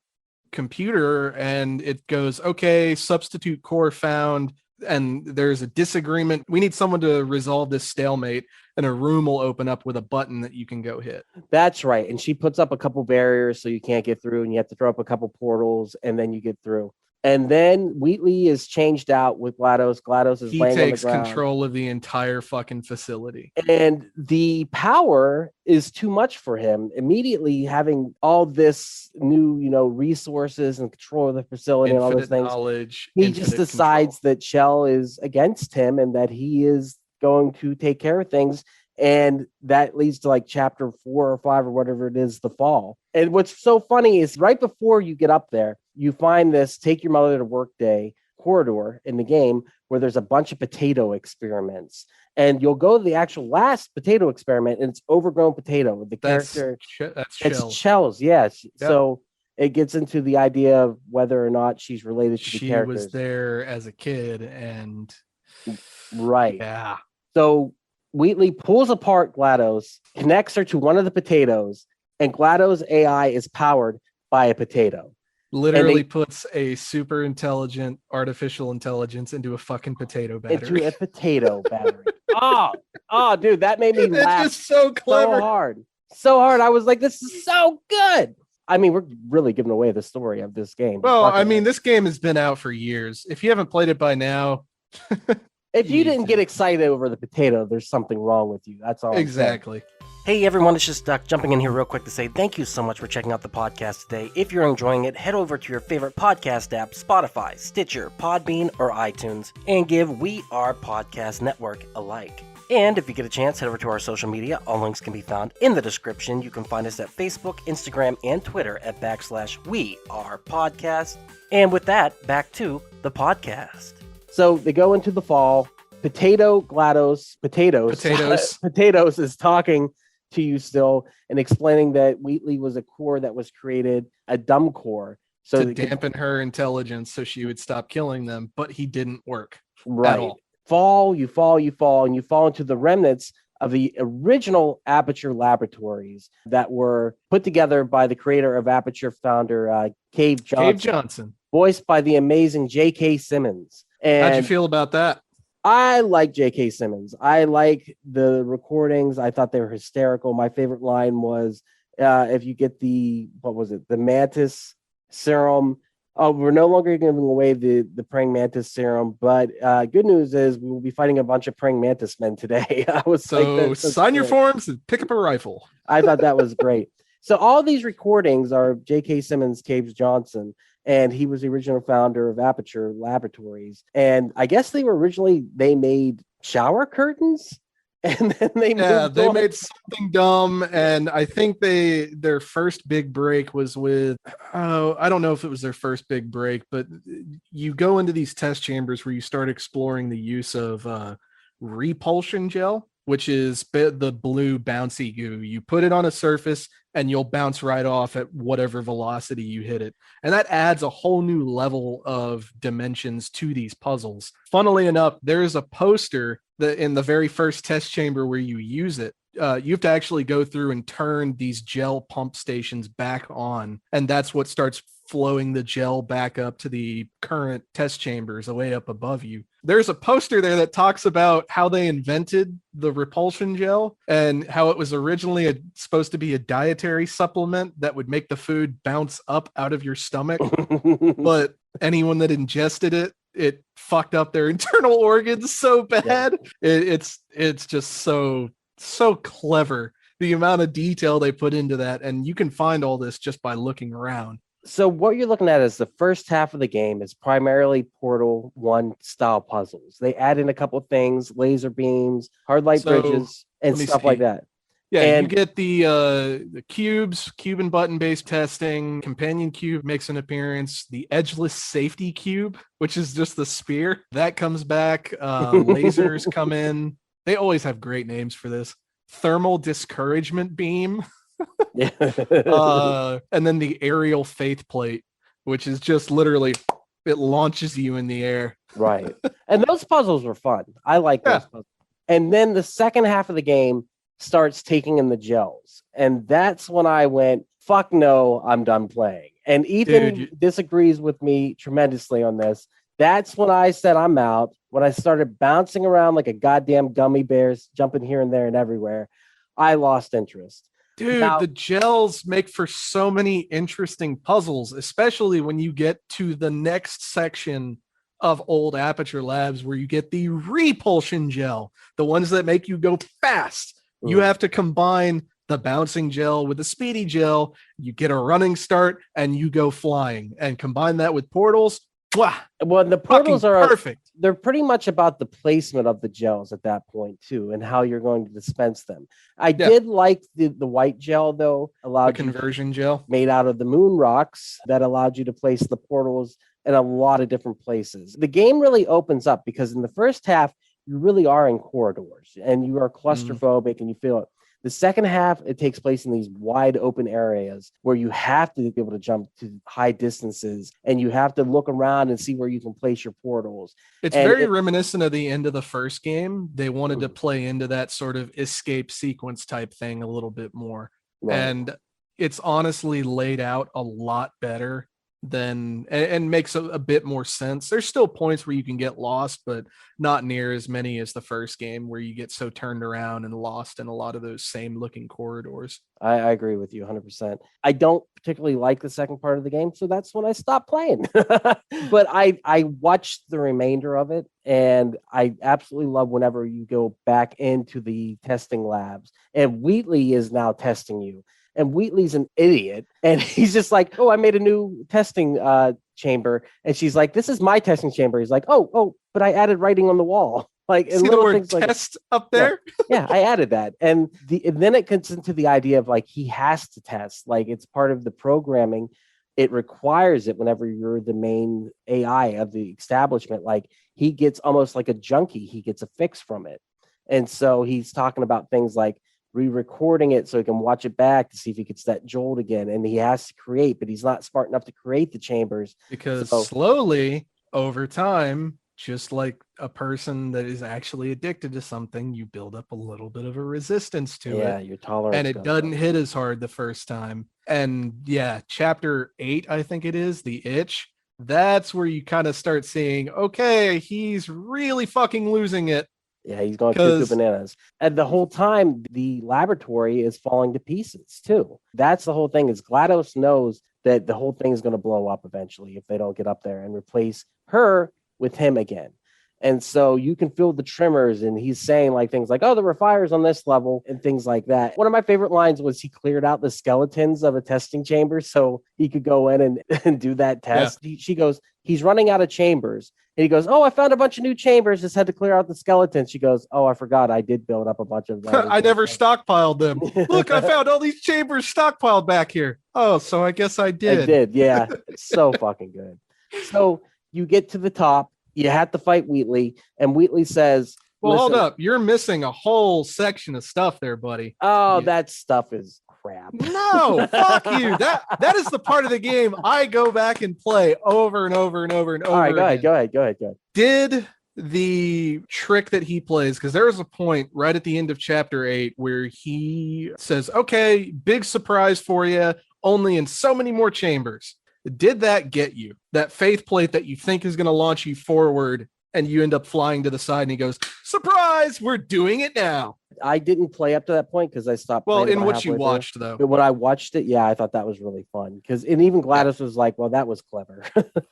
computer, and it goes, okay, substitute core found, and there's a disagreement. We need someone to resolve this stalemate, and a room will open up with a button that you can go hit.
That's right. And she puts up a couple barriers so you can't get through, and you have to throw up a couple portals, and then you get through. And then Wheatley is changed out with GLaDOS. GLaDOS is laying on the ground.
He takes control of the entire fucking facility.
And the power is too much for him. Immediately having all this new, resources and control of the facility and all those things.
Knowledge,
he just decides that Shell is against him and that he is going to take care of things. And that leads to like chapter 4 or 5 or whatever it is, the fall. And what's so funny is right before you get up there, you find this take your mother to work day corridor in the game where there's a bunch of potato experiments. And you'll go to the actual last potato experiment, and it's overgrown potato.
That's
it's Shell's, yes. Yep. So it gets into the idea of whether or not she's related to the characters.
She was there as a kid, and
right.
Yeah.
So Wheatley pulls apart GLaDOS, connects her to one of the potatoes, and GLaDOS AI is powered by a potato.
Literally puts a super intelligent artificial intelligence into a fucking potato battery.
Into a potato battery. Oh, dude, that made me laugh.
It's just so clever.
So hard. I was like, this is so good. I mean, we're really giving away the story of this game.
Well, I mean, this game has been out for years. If you haven't played it by now...
If you didn't get excited over the potato, there's something wrong with you. That's all.
Exactly.
Hey everyone, it's just Duck jumping in here real quick to say thank you so much for checking out the podcast today. If you're enjoying it, head over to your favorite podcast app, Spotify, Stitcher, Podbean, or iTunes, and give We Are Podcast Network a like. And if you get a chance, head over to our social media. All links can be found in the description. You can find us at Facebook, Instagram, and Twitter at /We Are Podcast. And with that, back to the podcast. So they go into the fall. Potatoes is talking to you still and explaining that Wheatley was a core that was created, a dumb core. So
to dampen her intelligence so she would stop killing them, but he didn't work
right.
at
You
all.
fall, and you fall into the remnants of the original Aperture Laboratories that were put together by the creator of Aperture, founder Cave Johnson, voiced by the amazing J.K. Simmons. And
how'd you feel about that?
I like J.K. Simmons. I like the recordings. I thought they were hysterical. My favorite line was, if you get the mantis serum. Oh, we're no longer giving away the praying mantis serum, but good news is we will be fighting a bunch of praying mantis men today. I was
sign your forms and pick up a rifle.
I thought that was great. So all these recordings are J.K. Simmons, Cave Johnson, and he was the original founder of Aperture Laboratories. And I guess they made shower curtains. And then they
made something dumb, and I think their first big break was with I don't know if it was their first big break, but you go into these test chambers where you start exploring the use of repulsion gel, which is the blue bouncy goo. You put it on a surface and you'll bounce right off at whatever velocity you hit it. And that adds a whole new level of dimensions to these puzzles. Funnily enough, there's a poster that in the very first test chamber where you use it, you have to actually go through and turn these gel pump stations back on. And that's what starts flowing the gel back up to the current test chambers way up above you. There's a poster there that talks about how they invented the repulsion gel and how it was originally supposed to be a dietary supplement that would make the food bounce up out of your stomach. But anyone that ingested it fucked up their internal organs so bad. Yeah. It's just so clever, the amount of detail they put into that. And you can find all this just by looking around.
So what you're looking at is the first half of the game is primarily Portal 1 style puzzles. They add in a couple of things, laser beams, hard light bridges, and stuff like that.
Yeah, and you get the cubes, cube and button based testing. Companion cube makes an appearance. The edgeless safety cube, which is just the spear, that comes back. Lasers come in. They always have great names for this. Thermal discouragement beam. And then the aerial faith plate, which is just literally it launches you in the air.
Right. And those puzzles were fun. I like those puzzles. And then the second half of the game starts taking in the gels. And that's when I went, fuck no, I'm done playing. And Ethan disagrees with me tremendously on this. That's when I said I'm out. When I started bouncing around like a goddamn gummy bear, jumping here and there and everywhere, I lost interest.
Dude, the gels make for so many interesting puzzles, especially when you get to the next section of old Aperture Labs where you get the repulsion gel, the ones that make you go fast. You have to combine the bouncing gel with the speedy gel. You get a running start and you go flying, and combine that with portals.
Well, the portals are
perfect.
They're pretty much about the placement of the gels at that point too, and how you're going to dispense them. I did like the white gel though, allowed
the conversion gel
made out of the moon rocks that allowed you to place the portals in a lot of different places. The game really opens up because in the first half you really are in corridors and you are claustrophobic and you feel it. The second half, it takes place in these wide open areas where you have to be able to jump to high distances and you have to look around and see where you can place your portals.
It's very reminiscent of the end of the first game. They wanted to play into that sort of escape sequence type thing a little bit more. Right. And it's honestly laid out a lot better than and makes a bit more sense. There's still points where you can get lost, but not near as many as the first game where you get so turned around and lost in a lot of those same looking corridors.
I agree with you 100%. I don't particularly like the second part of the game, so that's when I stopped playing. But I watched the remainder of it, and I absolutely love whenever you go back into the testing labs and Wheatley is now testing you. And Wheatley's an idiot. And he's just like, oh, I made a new testing chamber. And she's like, this is my testing chamber. He's like, oh, but I added writing on the wall. Like, and
See the
little
word
things like
test up there?
yeah, I added that. And then it gets into the idea of like he has to test, like it's part of the programming. It requires it whenever you're the main AI of the establishment. Like he gets almost like a junkie, he gets a fix from it. And so he's talking about things like re-recording it so he can watch it back to see if he gets that jolt again. And he has to create, but he's not smart enough to create the chambers.
Because
So
slowly over time, just like a person that is actually addicted to something, you build up a little bit of a resistance to
yeah,
it.
your tolerance
And it
goes
doesn't
up.
hit as hard the first time. And yeah, chapter 8, I think it is, the itch. That's where you kind of start seeing, okay, he's really fucking losing it.
Yeah, he's going cuckoo
'Cause
bananas. And the whole time, the laboratory is falling to pieces too. That's the whole thing. Is GLaDOS knows that the whole thing is going to blow up eventually if they don't get up there and replace her with him again. And so you can feel the tremors, and he's saying like things like, "Oh, there were fires on this level," and things like that. One of my favorite lines was he cleared out the skeletons of a testing chamber so he could go in and do that test. She goes, "He's running out of chambers." And he goes, "Oh, I found a bunch of new chambers. Just had to clear out the skeletons." She goes, "Oh, I forgot. I did build up a bunch of them."
I never stockpiled them. Look, I found all these chambers stockpiled back here. Oh, so I guess I did.
I did. Yeah. It's so fucking good. So you get to the top. You have to fight Wheatley. And Wheatley says,
Well, hold
"Listen,
up. You're missing a whole section of stuff there, buddy.
oh,
Yeah.
that stuff is crap."
No, fuck you. That is the part of the game I go back and play over and over and over and over.
All right,
again.
go ahead.
Did the trick that he plays, because there is a point right at the end of chapter 8 where he says, okay, big surprise for you, only in so many more chambers. Did that get you? That faith plate that you think is going to launch you forward, and you end up flying to the side, and he goes, surprise, we're doing it now.
I didn't play up to that point because I stopped.
Well,
playing
in
about
what you
halfway through.
watched, though.
But when I watched it, yeah, I thought that was really fun because, and even GLaDOS was like, "Well, that was clever."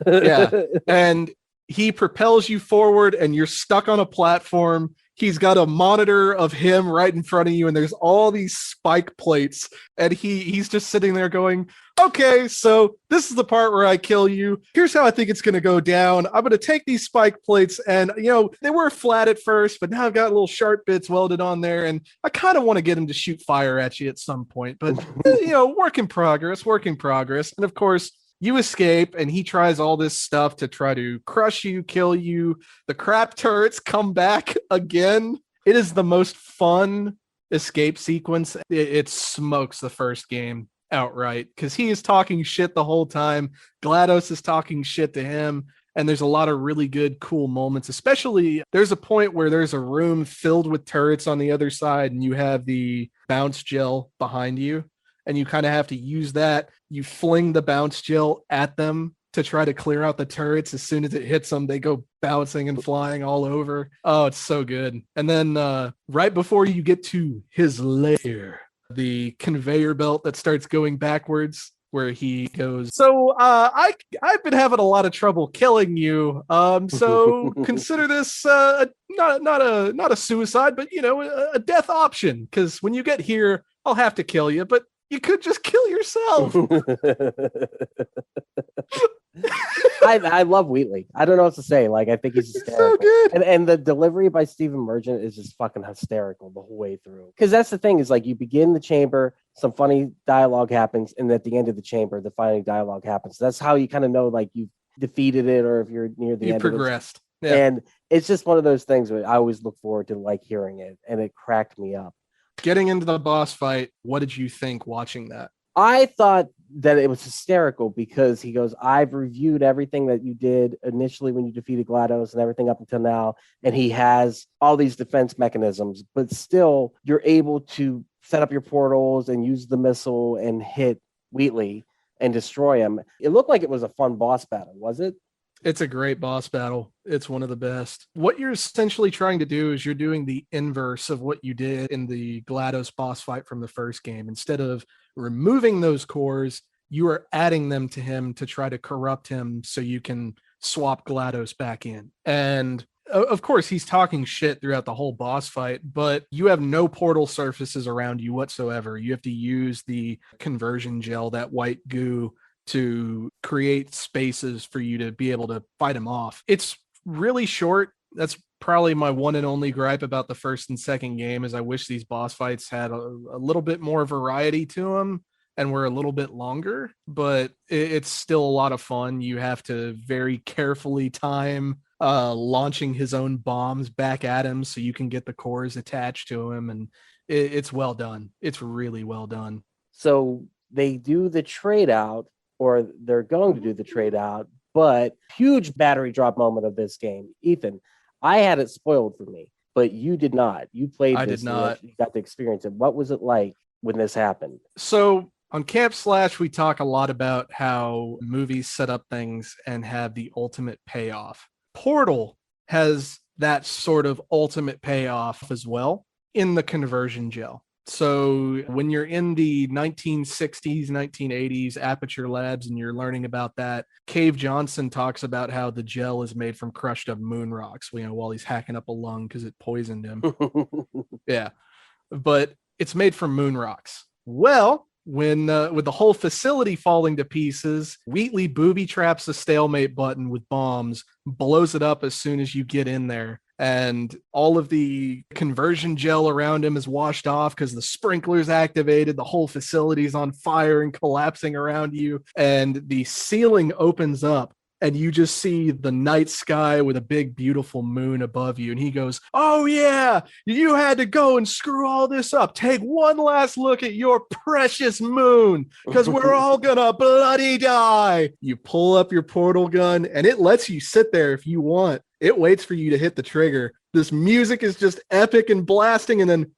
Yeah. And he propels you forward, and you're stuck on a platform. He's got a monitor of him right in front of you, and there's all these spike plates, and he's just sitting there going, okay, so this is the part where I kill you. Here's how I think it's going to go down. I'm going to take these spike plates, and, you know, they were flat at first, but now I've got little sharp bits welded on there, and I kind of want to get him to shoot fire at you at some point, but, you know, work in progress. And, of course, you escape, and he tries all this stuff to try to crush you, kill you. The crap turrets come back again. It is the most fun escape sequence. It smokes the first game outright because he is talking shit the whole time. GLaDOS is talking shit to him, and there's a lot of really good, cool moments. Especially, there's a point where there's a room filled with turrets on the other side, and you have the bounce gel behind you, and you kind of have to use that. You fling the bounce gel at them to try to clear out the turrets. As soon as it hits them, they go bouncing and flying all over. Oh, it's so good. And then right before you get to his lair, the conveyor belt that starts going backwards, where he goes, so I've been having a lot of trouble killing you. So consider this not a suicide, but, you know, a death option. Because when you get here, I'll have to kill you, but you could just kill yourself.
I love Wheatley. I don't know what to say. Like, I think he's hysterical.
So good.
And the delivery by Stephen Merchant is just fucking hysterical the whole way through. Because that's the thing is, like, you begin the chamber, some funny dialogue happens, and at the end of the chamber, the funny dialogue happens. That's how you kind of know, like, you've defeated it, or if you're near the end.
Progressed.
Yeah. And it's just one of those things where I always look forward to, like, hearing it, and it cracked me up.
Getting into the boss fight, what did you think watching that?
I thought that it was hysterical because he goes, I've reviewed everything that you did initially when you defeated GLaDOS and everything up until now. And he has all these defense mechanisms, but still you're able to set up your portals and use the missile and hit Wheatley and destroy him. It looked like it was a fun boss battle, was it?
It's a great boss battle. It's one of the best. What you're essentially trying to do is you're doing the inverse of what you did in the GLaDOS boss fight from the first game. Instead of removing those cores, you are adding them to him to try to corrupt him so you can swap GLaDOS back in. And of course, he's talking shit throughout the whole boss fight, but you have no portal surfaces around you whatsoever. You have to use the conversion gel, that white goo, to create spaces for you to be able to fight him off. It's really short. That's Probably my one and only gripe about the first and second game is I wish these boss fights had a little bit more variety to them and were a little bit longer, but it's still a lot of fun. You have to very carefully time launching his own bombs back at him so you can get the cores attached to him, and it's well done. It's really well done.
So they do the trade out, or they're going to do the trade out, but huge battery drop moment of this game. Ethan, I had it spoiled for me, but you did not. You played
I
this.
did not.
You got to experience it. What was it like when this happened?
So on Camp Slash, we talk a lot about how movies set up things and have the ultimate payoff. Portal has that sort of ultimate payoff as well in the conversion gel. So when you're in the 1960s, 1980s Aperture Labs and you're learning about that, Cave Johnson talks about how the gel is made from crushed up moon rocks, while he's hacking up a lung because it poisoned him. Yeah. But it's made from moon rocks. Well, when with the whole facility falling to pieces, Wheatley booby traps the stalemate button with bombs, blows it up as soon as you get in there. And all of the conversion gel around him is washed off because the sprinklers activated. The whole facility is on fire and collapsing around you. And the ceiling opens up and you just see the night sky with a big, beautiful moon above you. And he goes, "Oh, yeah, you had to go and screw all this up. Take one last look at your precious moon because we're all gonna bloody die." You pull up your portal gun and it lets you sit there if you want. It waits for you to hit the trigger. This music is just epic and blasting, and then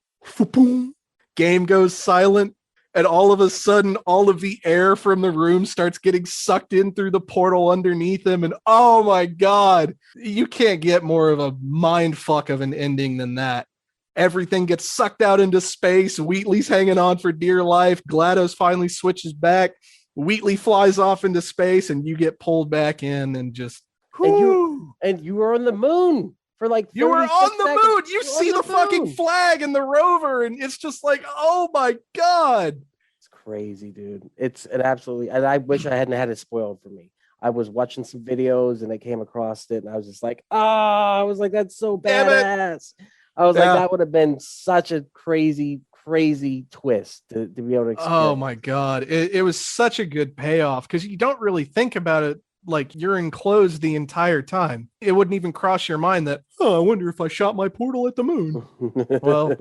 boom, game goes silent. And all of a sudden, all of the air from the room starts getting sucked in through the portal underneath him. And oh my God, you can't get more of a mind fuck of an ending than that. Everything gets sucked out into space. Wheatley's hanging on for dear life. GLaDOS finally switches back. Wheatley flies off into space and you get pulled back in and just,
and you were on the moon for like 36
you were on the
seconds.
moon. You see the fucking flag and the rover, and it's just like, oh my God.
It's crazy, dude. It's an absolutely, and I wish I hadn't had it spoiled for me. I was watching some videos and I came across it and I was just like, I was like, that's so badass. I was like, that would have been such a crazy twist to be able to experience.
Oh my God. It was such a good payoff because you don't really think about it like you're enclosed the entire time. It wouldn't even cross your mind that, I wonder if I shot my portal at the moon. Well,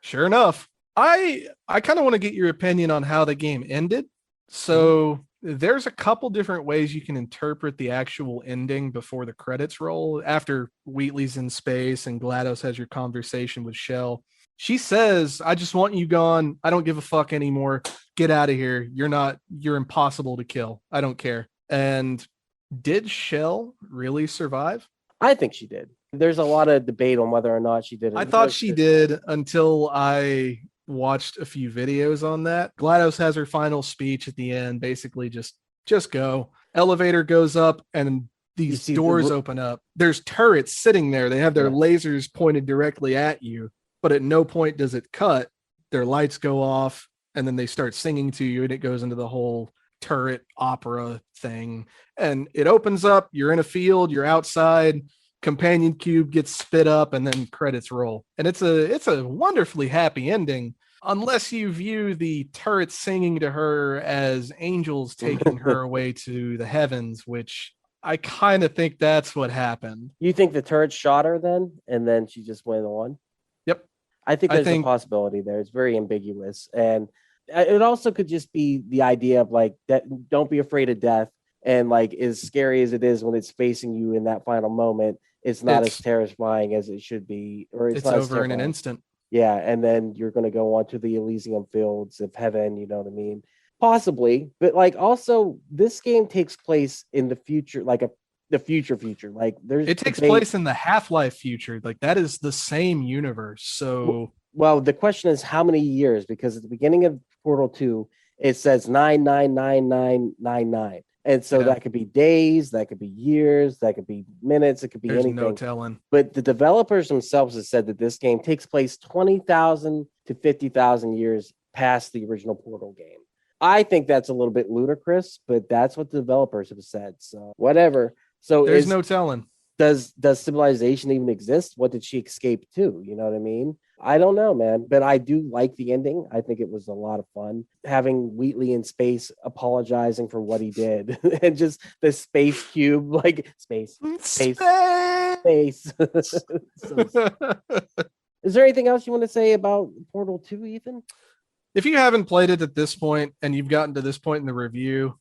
sure enough. I kind of want to get your opinion on how the game ended. So there's a couple different ways you can interpret the actual ending before the credits roll. After Wheatley's in space and GLaDOS has your conversation with Shell, she says, "I just want you gone. I don't give a fuck anymore. Get out of here. You're impossible to kill. I don't care." And did Shell really survive?
I think she did. There's a lot of debate on whether or not she did.
I thought she did until I watched a few videos on that. GLaDOS has her final speech at the end, basically just go. Elevator goes up and these doors open up. There's turrets sitting there. They have their lasers pointed directly at you, but at no point does it cut. Their lights go off and then they start singing to you and it goes into the whole turret opera thing. And it opens up, you're in a field, you're outside, companion cube gets spit up, and then credits roll. And it's a wonderfully happy ending, unless you view the turrets singing to her as angels taking her away to the heavens, which I kind of think that's what happened.
You think the turrets shot her then, and then she just went on?
Yep.
I think there's a possibility there. It's very ambiguous. And it also could just be the idea of like, that, don't be afraid of death. And like, as scary as it is when it's facing you in that final moment, it's not as terrifying as it should be. Or it's not
over in an instant.
Yeah. And then you're going to go on to the Elysium fields of heaven. You know what I mean? Possibly. But like, also this game takes place in the future, like the future. Like
it takes place in the Half-Life future. Like that is the same universe. So
well, the question is how many years, because at the beginning of Portal 2, it says 999999. And so that could be days, that could be years, that could be minutes, it could be anything.
No telling.
But the developers themselves have said that this game takes place 20,000 to 50,000 years past the original Portal game. I think that's a little bit ludicrous, but that's what the developers have said. So whatever. So
there's no telling.
does civilization even exist? What did she escape to? You know what I mean? I don't know, man, but I do like the ending. I think it was a lot of fun having Wheatley in space apologizing for what he did and just the space cube, like space. Is there anything else you want to say about Portal 2, Ethan?
If you haven't played it at this point and you've gotten to this point in the review,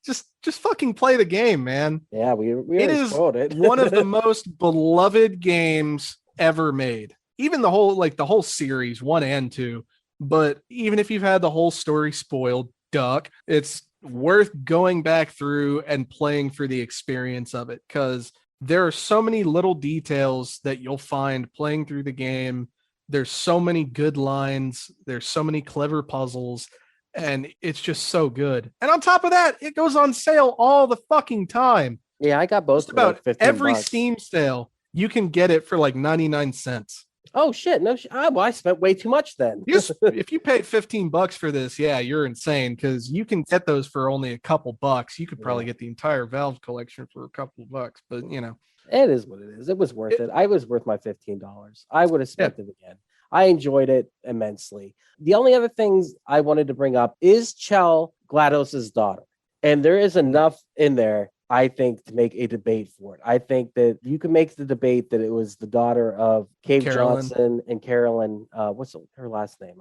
just fucking play the game, man.
Yeah, we
it is one of the most beloved games ever made. Even the whole series 1 and 2. But even if you've had the whole story spoiled, duck, it's worth going back through and playing for the experience of it, because there are so many little details that you'll find playing through the game. There's so many good lines. There's so many clever puzzles. And it's just so good. And on top of that, it goes on sale all the fucking time.
Yeah, I got both.
Just about every
$15.
Steam sale, you can get it for like 99 cents.
Oh shit! No, well, I spent way too much then.
If you paid $15 for this, yeah, you're insane, because you can get those for only a couple bucks. You could probably get the entire Valve collection for a couple bucks, but you know,
it is what it is. It was worth it. I was worth my $15. I would have spent it again. I enjoyed it immensely. The only other things I wanted to bring up is Chell GLaDOS's daughter, and there is enough in there, I think, to make a debate for it. I think that you can make the debate that it was the daughter of Cave Johnson and Carolyn. What's her last name?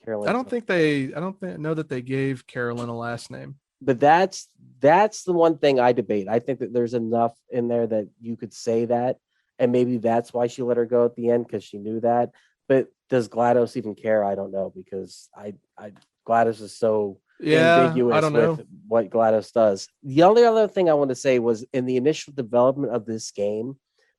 Carolyn.
I don't know that they gave Carolyn a last name.
But that's the one thing I debate. I think that there's enough in there that you could say that, and maybe that's why she let her go at the end, because she knew that. But does GLaDOS even care? I don't know, because GLaDOS is so ambiguous with what GLaDOS does. The only other thing I want to say was, in the initial development of this game,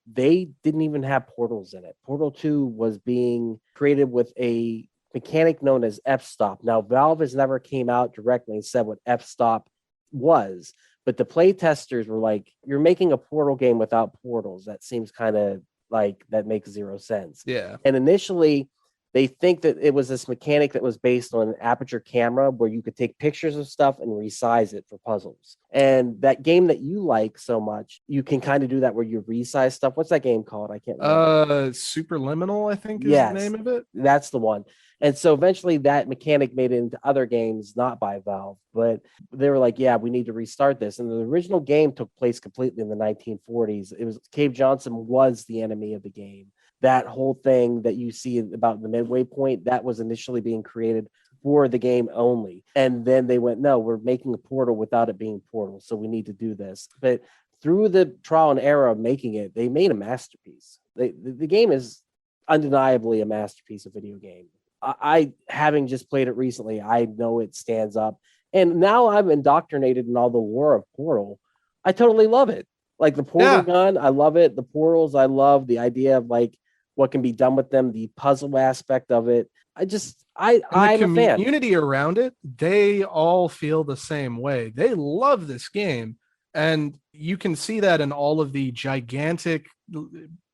they didn't even have portals in it. Portal 2 was being created with a mechanic known as f-stop. Now, Valve has never came out directly and said what f-stop was, but the play testers were like, you're making a portal game without portals. That seems kind of like, that makes zero sense.
Yeah.
And initially, they think that it was this mechanic that was based on an aperture camera where you could take pictures of stuff and resize it for puzzles. And that game that you like so much, you can kind of do that where you resize stuff. What's that game called? I can't remember.
Superliminal, I think is the name of it.
That's the one. And so eventually that mechanic made it into other games, not by Valve, but they were like, yeah, we need to restart this. And the original game took place completely in the 1940s. It was Cave Johnson was the enemy of the game. That whole thing that you see about the midway point, that was initially being created for the game only. And then they went, no, we're making a portal without it being portal. So we need to do this. But through the trial and error of making it, they made a masterpiece. The game is undeniably a masterpiece of video game. I having just played it recently, I know it stands up. And now I'm indoctrinated in all the lore of Portal. I totally love it. Like the portal gun, I love it. The portals, I love the idea of like what can be done with them, the puzzle aspect of it. I'm a fan.
Community around it, they all feel the same way. They love this game. And you can see that in all of the gigantic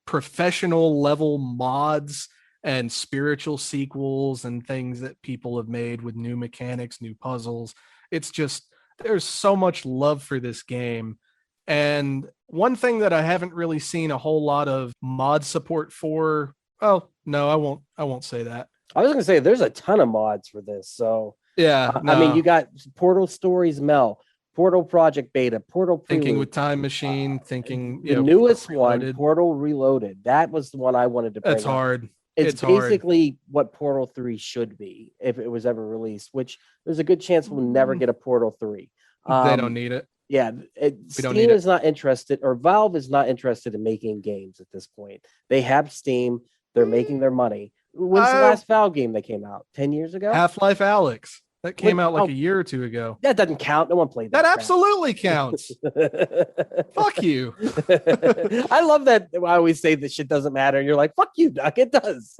professional level mods and spiritual sequels and things that people have made with new mechanics, new puzzles. It's just, there's so much love for this game. And one thing that I haven't really seen a whole lot of mod support for, well, no, I won't say that.
I was going to say there's a ton of mods for this. So
yeah,
I mean, you got Portal Stories Mel, Portal Project Beta, Portal Prelude,
Thinking with Time Machine,
the newest one, Portal Reloaded. That was the one I wanted to bring
That's
up.
hard.
It's basically what Portal 3 should be if it was ever released, which there's a good chance we'll never get a Portal 3.
They don't need it.
Yeah, Steam is not interested, or Valve is not interested in making games at this point. They have Steam. They're making their money. When's the last Valve game that came out? 10 years ago?
Half-Life Alyx. That came out like a year or two ago.
That doesn't count. No one played that.
That absolutely counts. Fuck you.
I love that. I always say this shit doesn't matter. And you're like, fuck you, Duck. It does.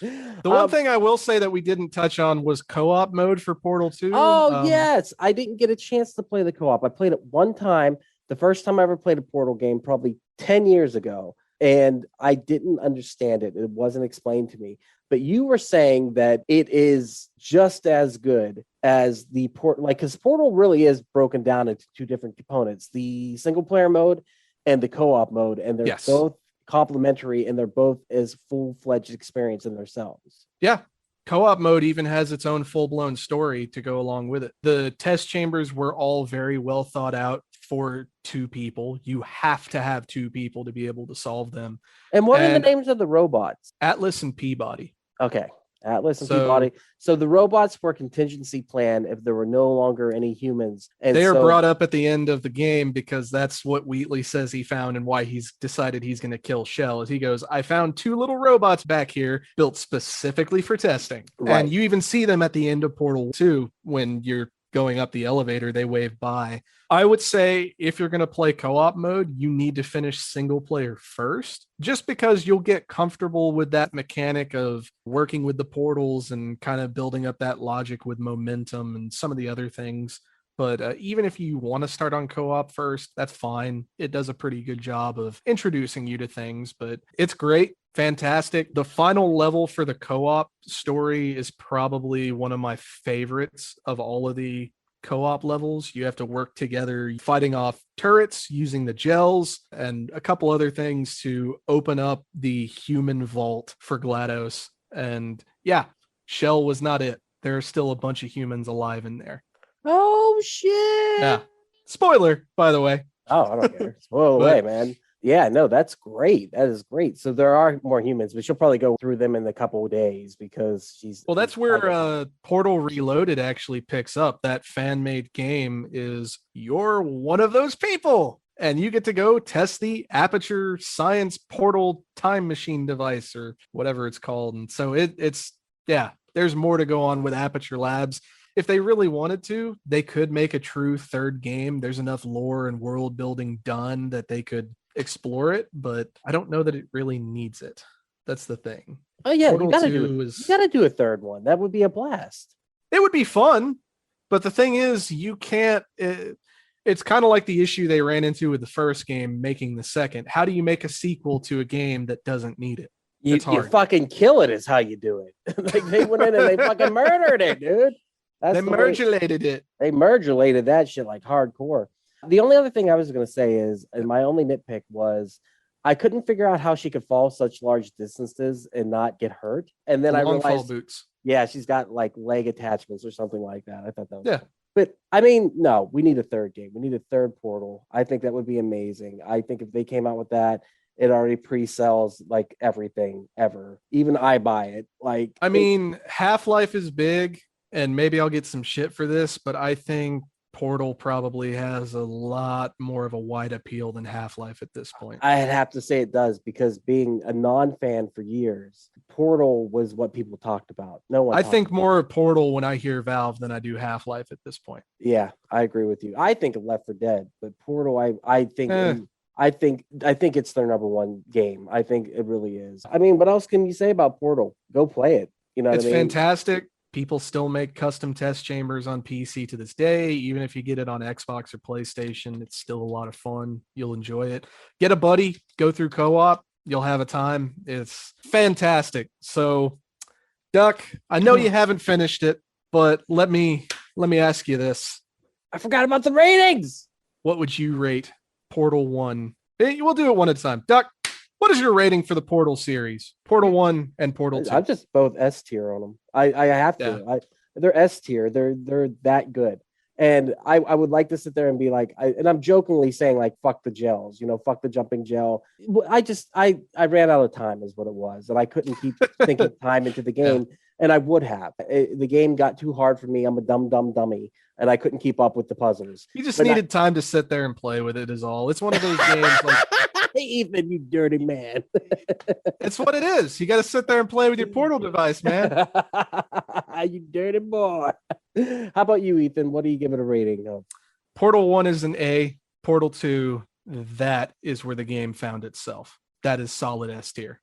The one thing I will say that we didn't touch on was co-op mode for Portal 2.
Oh, yes. I didn't get a chance to play the co-op. I played it one time. The first time I ever played a Portal game, probably 10 years ago. And I didn't understand it. It wasn't explained to me. But you were saying that it is just as good as the Portal, like, because Portal really is broken down into two different components. The single player mode and the co-op mode, and they're
Yes.
both complementary, and they're both as full-fledged experience in themselves.
Yeah. Co-op mode even has its own full-blown story to go along with it. The test chambers were all very well thought out for 2 people. You have to have 2 people to be able to solve them.
And what are the
And-
names of the robots?
Atlas and Peabody.
Okay. Atlas and
So-
Peabody. So the robots were a contingency plan if there were no longer any humans. And
They are
so-
brought up at the end of the game because that's what Wheatley says he found and why he's decided he's going to kill Shell. Is he goes, I found 2 little robots back here built specifically for testing.
Right.
And you even see them at the end of Portal 2 when you're going up the elevator, they wave by. I would say if you're going to play co-op mode, you need to finish single player first, just because you'll get comfortable with that mechanic of working with the portals and kind of building up that logic with momentum and some of the other things. But even if you want to start on co-op first, that's fine. It does a pretty good job of introducing you to things, but it's great. Fantastic. The final level for the co-op story is probably one of my favorites of all of the co-op levels. You have to work together fighting off turrets using the gels and a couple other things to open up the human vault for GLaDOS. And yeah, Shell was not it. There are still a bunch of humans alive in there.
Oh shit.
Yeah. Spoiler, by the way.
Oh, I don't care. Spoil
But-
away, man. Yeah, no, that's great. That is great. So there are more humans, but she'll probably go through them in a couple of days because she's
Well, that's where Portal Reloaded actually picks up. That fan-made game is you're one of those people, and you get to go test the Aperture Science Portal time machine device or whatever it's called. And so it's there's more to go on with Aperture Labs. If they really wanted to, they could make a true third game. There's enough lore and world building done that they could explore it, but I don't know that it really needs it. That's the thing.
Oh yeah,
Portal
you gotta
2
do it.
is-
You gotta do a third one. That would be a blast.
It would be fun, but the thing is, you can't. It's kind of like the issue they ran into with the first game, making the second. How do you make a sequel to a game that doesn't need it?
You
It's hard.
fucking kill it is how you do it. Like they went in and they fucking murdered it, dude. That's
They
the way-
modulated it.
They mergulated that shit like hardcore. The only other thing I was going to say is, and my only nitpick was, I couldn't figure out how she could fall such large distances and not get hurt. And then I
Long fall
realized,
boots.
yeah, she's got like leg attachments or something like that. I thought that was
Yeah.
cool. But I mean, no, we need a third game. We need a third Portal. I think that would be amazing. I think if they came out with that, it already pre-sells like everything ever. Even I buy it. Like,
I mean, Half-Life is big, and maybe I'll get some shit for this, but I think Portal probably has a lot more of a wide appeal than Half-Life at this point.
I'd have to say it does, because being a non-fan for years, Portal was what people talked about. No one.
I
talked
think
about
more of Portal when I hear Valve than I do Half-Life at this point.
it. Yeah, I agree with you. I think of Left 4 Dead, but Portal, I think.
Eh.
I think it's their number one game. I think it really is. I mean, what else can you say about Portal? Go play it. You know
It's
what I mean?
fantastic. People still make custom test chambers on PC to this day. Even if you get it on Xbox or PlayStation, it's still a lot of fun. You'll enjoy it. Get a buddy, go through co-op. You'll have a time. It's fantastic. So, Duck, I know you haven't finished it, but let me ask you this.
I forgot about the ratings.
What would you rate Portal 1? We'll do it one at a time. Duck, what is your rating for the Portal series? Portal 1 and Portal 2.
I'm just both S tier on them. I have to. They're S tier. They're that good. And I would like to sit there and be like, and I'm jokingly saying like, fuck the gels, fuck the jumping gel. I ran out of time is what it was. And I couldn't keep thinking time into the game. And I would have. The game got too hard for me. I'm a dumb dummy. And I couldn't keep up with the puzzles.
You just
But
needed time to sit there and play with it is all. It's one of those games like
Ethan, you dirty man.
it's what it is. You got to sit there and play with your Portal device, man.
You dirty boy. How about you, Ethan? What do you give it a rating of?
Portal 1 is an A. Portal 2, that is where the game found itself. That is solid S tier.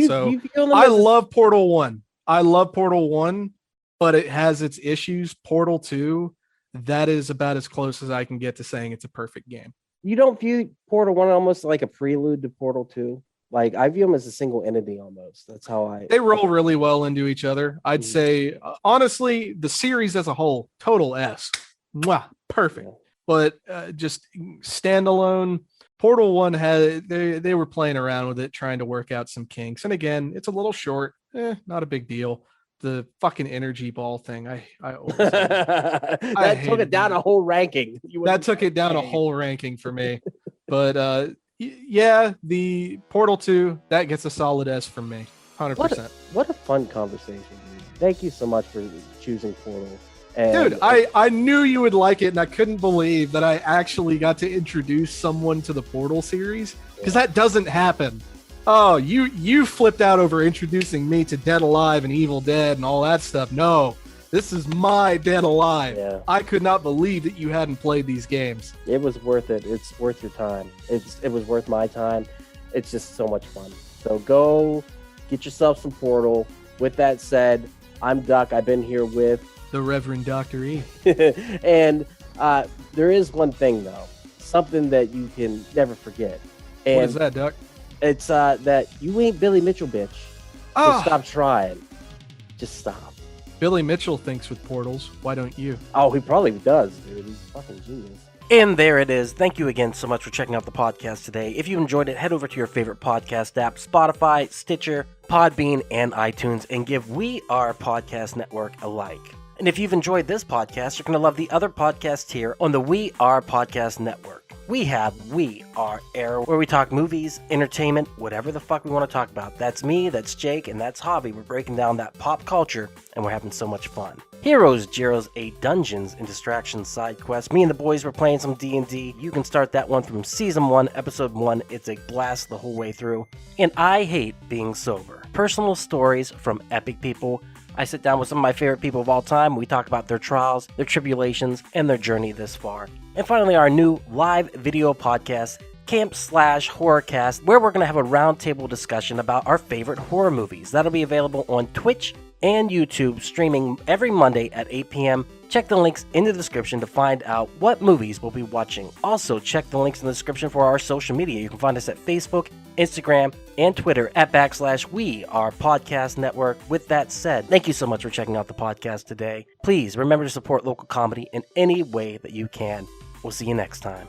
So,
you feel them
I
as a-
love Portal 1. I love Portal 1, but it has its issues. Portal 2, that is about as close as I can get to saying it's a perfect game.
You don't view Portal 1 almost like a prelude to Portal 2? Like, I view them as a single entity almost. That's how I...
They roll really well into each other. I'd
Mhm.
say, honestly, the series as a whole, total S. Mwah, perfect.
Yeah.
But just standalone, Portal 1 had they were playing around with it, trying to work out some kinks. And again, it's a little short, not a big deal. The fucking energy ball thing, I always
that took it down a whole ranking.
That took it down a whole ranking for me. But yeah, the Portal 2, that gets a solid S from me. 100%.
What a fun conversation, dude. Thank you so much for choosing Portal. And
dude, I knew you would like it, and I couldn't believe that I actually got to introduce someone to the Portal series, because that doesn't happen. Oh, you flipped out over introducing me to Dead Alive and Evil Dead and all that stuff. No, this is my Dead Alive.
Yeah.
I could not believe that you hadn't played these games.
It was worth it. It's worth your time. It was worth my time. It's just so much fun. So go get yourself some Portal. With that said, I'm Duck. I've been here with
the Reverend Dr. E.
And there is one thing, though. Something that you can never forget. And
what is that, Duck?
It's that you ain't Billy Mitchell, bitch. So stop trying. Just stop.
Billy Mitchell thinks with portals. Why don't you?
Oh, he probably does, dude. He's fucking genius.
And there it is. Thank you again so much for checking out the podcast today. If you enjoyed it, head over to your favorite podcast app, Spotify, Stitcher, Podbean, and iTunes, and give We Are Podcast Network a like. And if you've enjoyed this podcast, you're going to love the other podcasts here on the We Are Podcast Network. We have We Are Air, where we talk movies, entertainment, whatever the fuck we want to talk about. That's me, that's Jake, and that's Hobby. We're breaking down that pop culture, and we're having so much fun. Heroes, Gyros, a Dungeons and Distractions side quest. Me and the boys were playing some D&D. You can start that one from Season 1, Episode 1. It's a blast the whole way through. And I Hate Being Sober. Personal stories from epic people. I sit down with some of my favorite people of all time. We talk about their trials, their tribulations, and their journey this far. And finally, our new live video podcast, Slash Horrorcast, where we're going to have a roundtable discussion about our favorite horror movies. That'll be available on Twitch and YouTube, streaming every Monday at 8 p.m. Check the links in the description to find out what movies we'll be watching. Also, check the links in the description for our social media. You can find us at Facebook, Instagram, and Twitter at /We Are Podcast Network. With that said, thank you so much for checking out the podcast today. Please remember to support local comedy in any way that you can. We'll see you next time.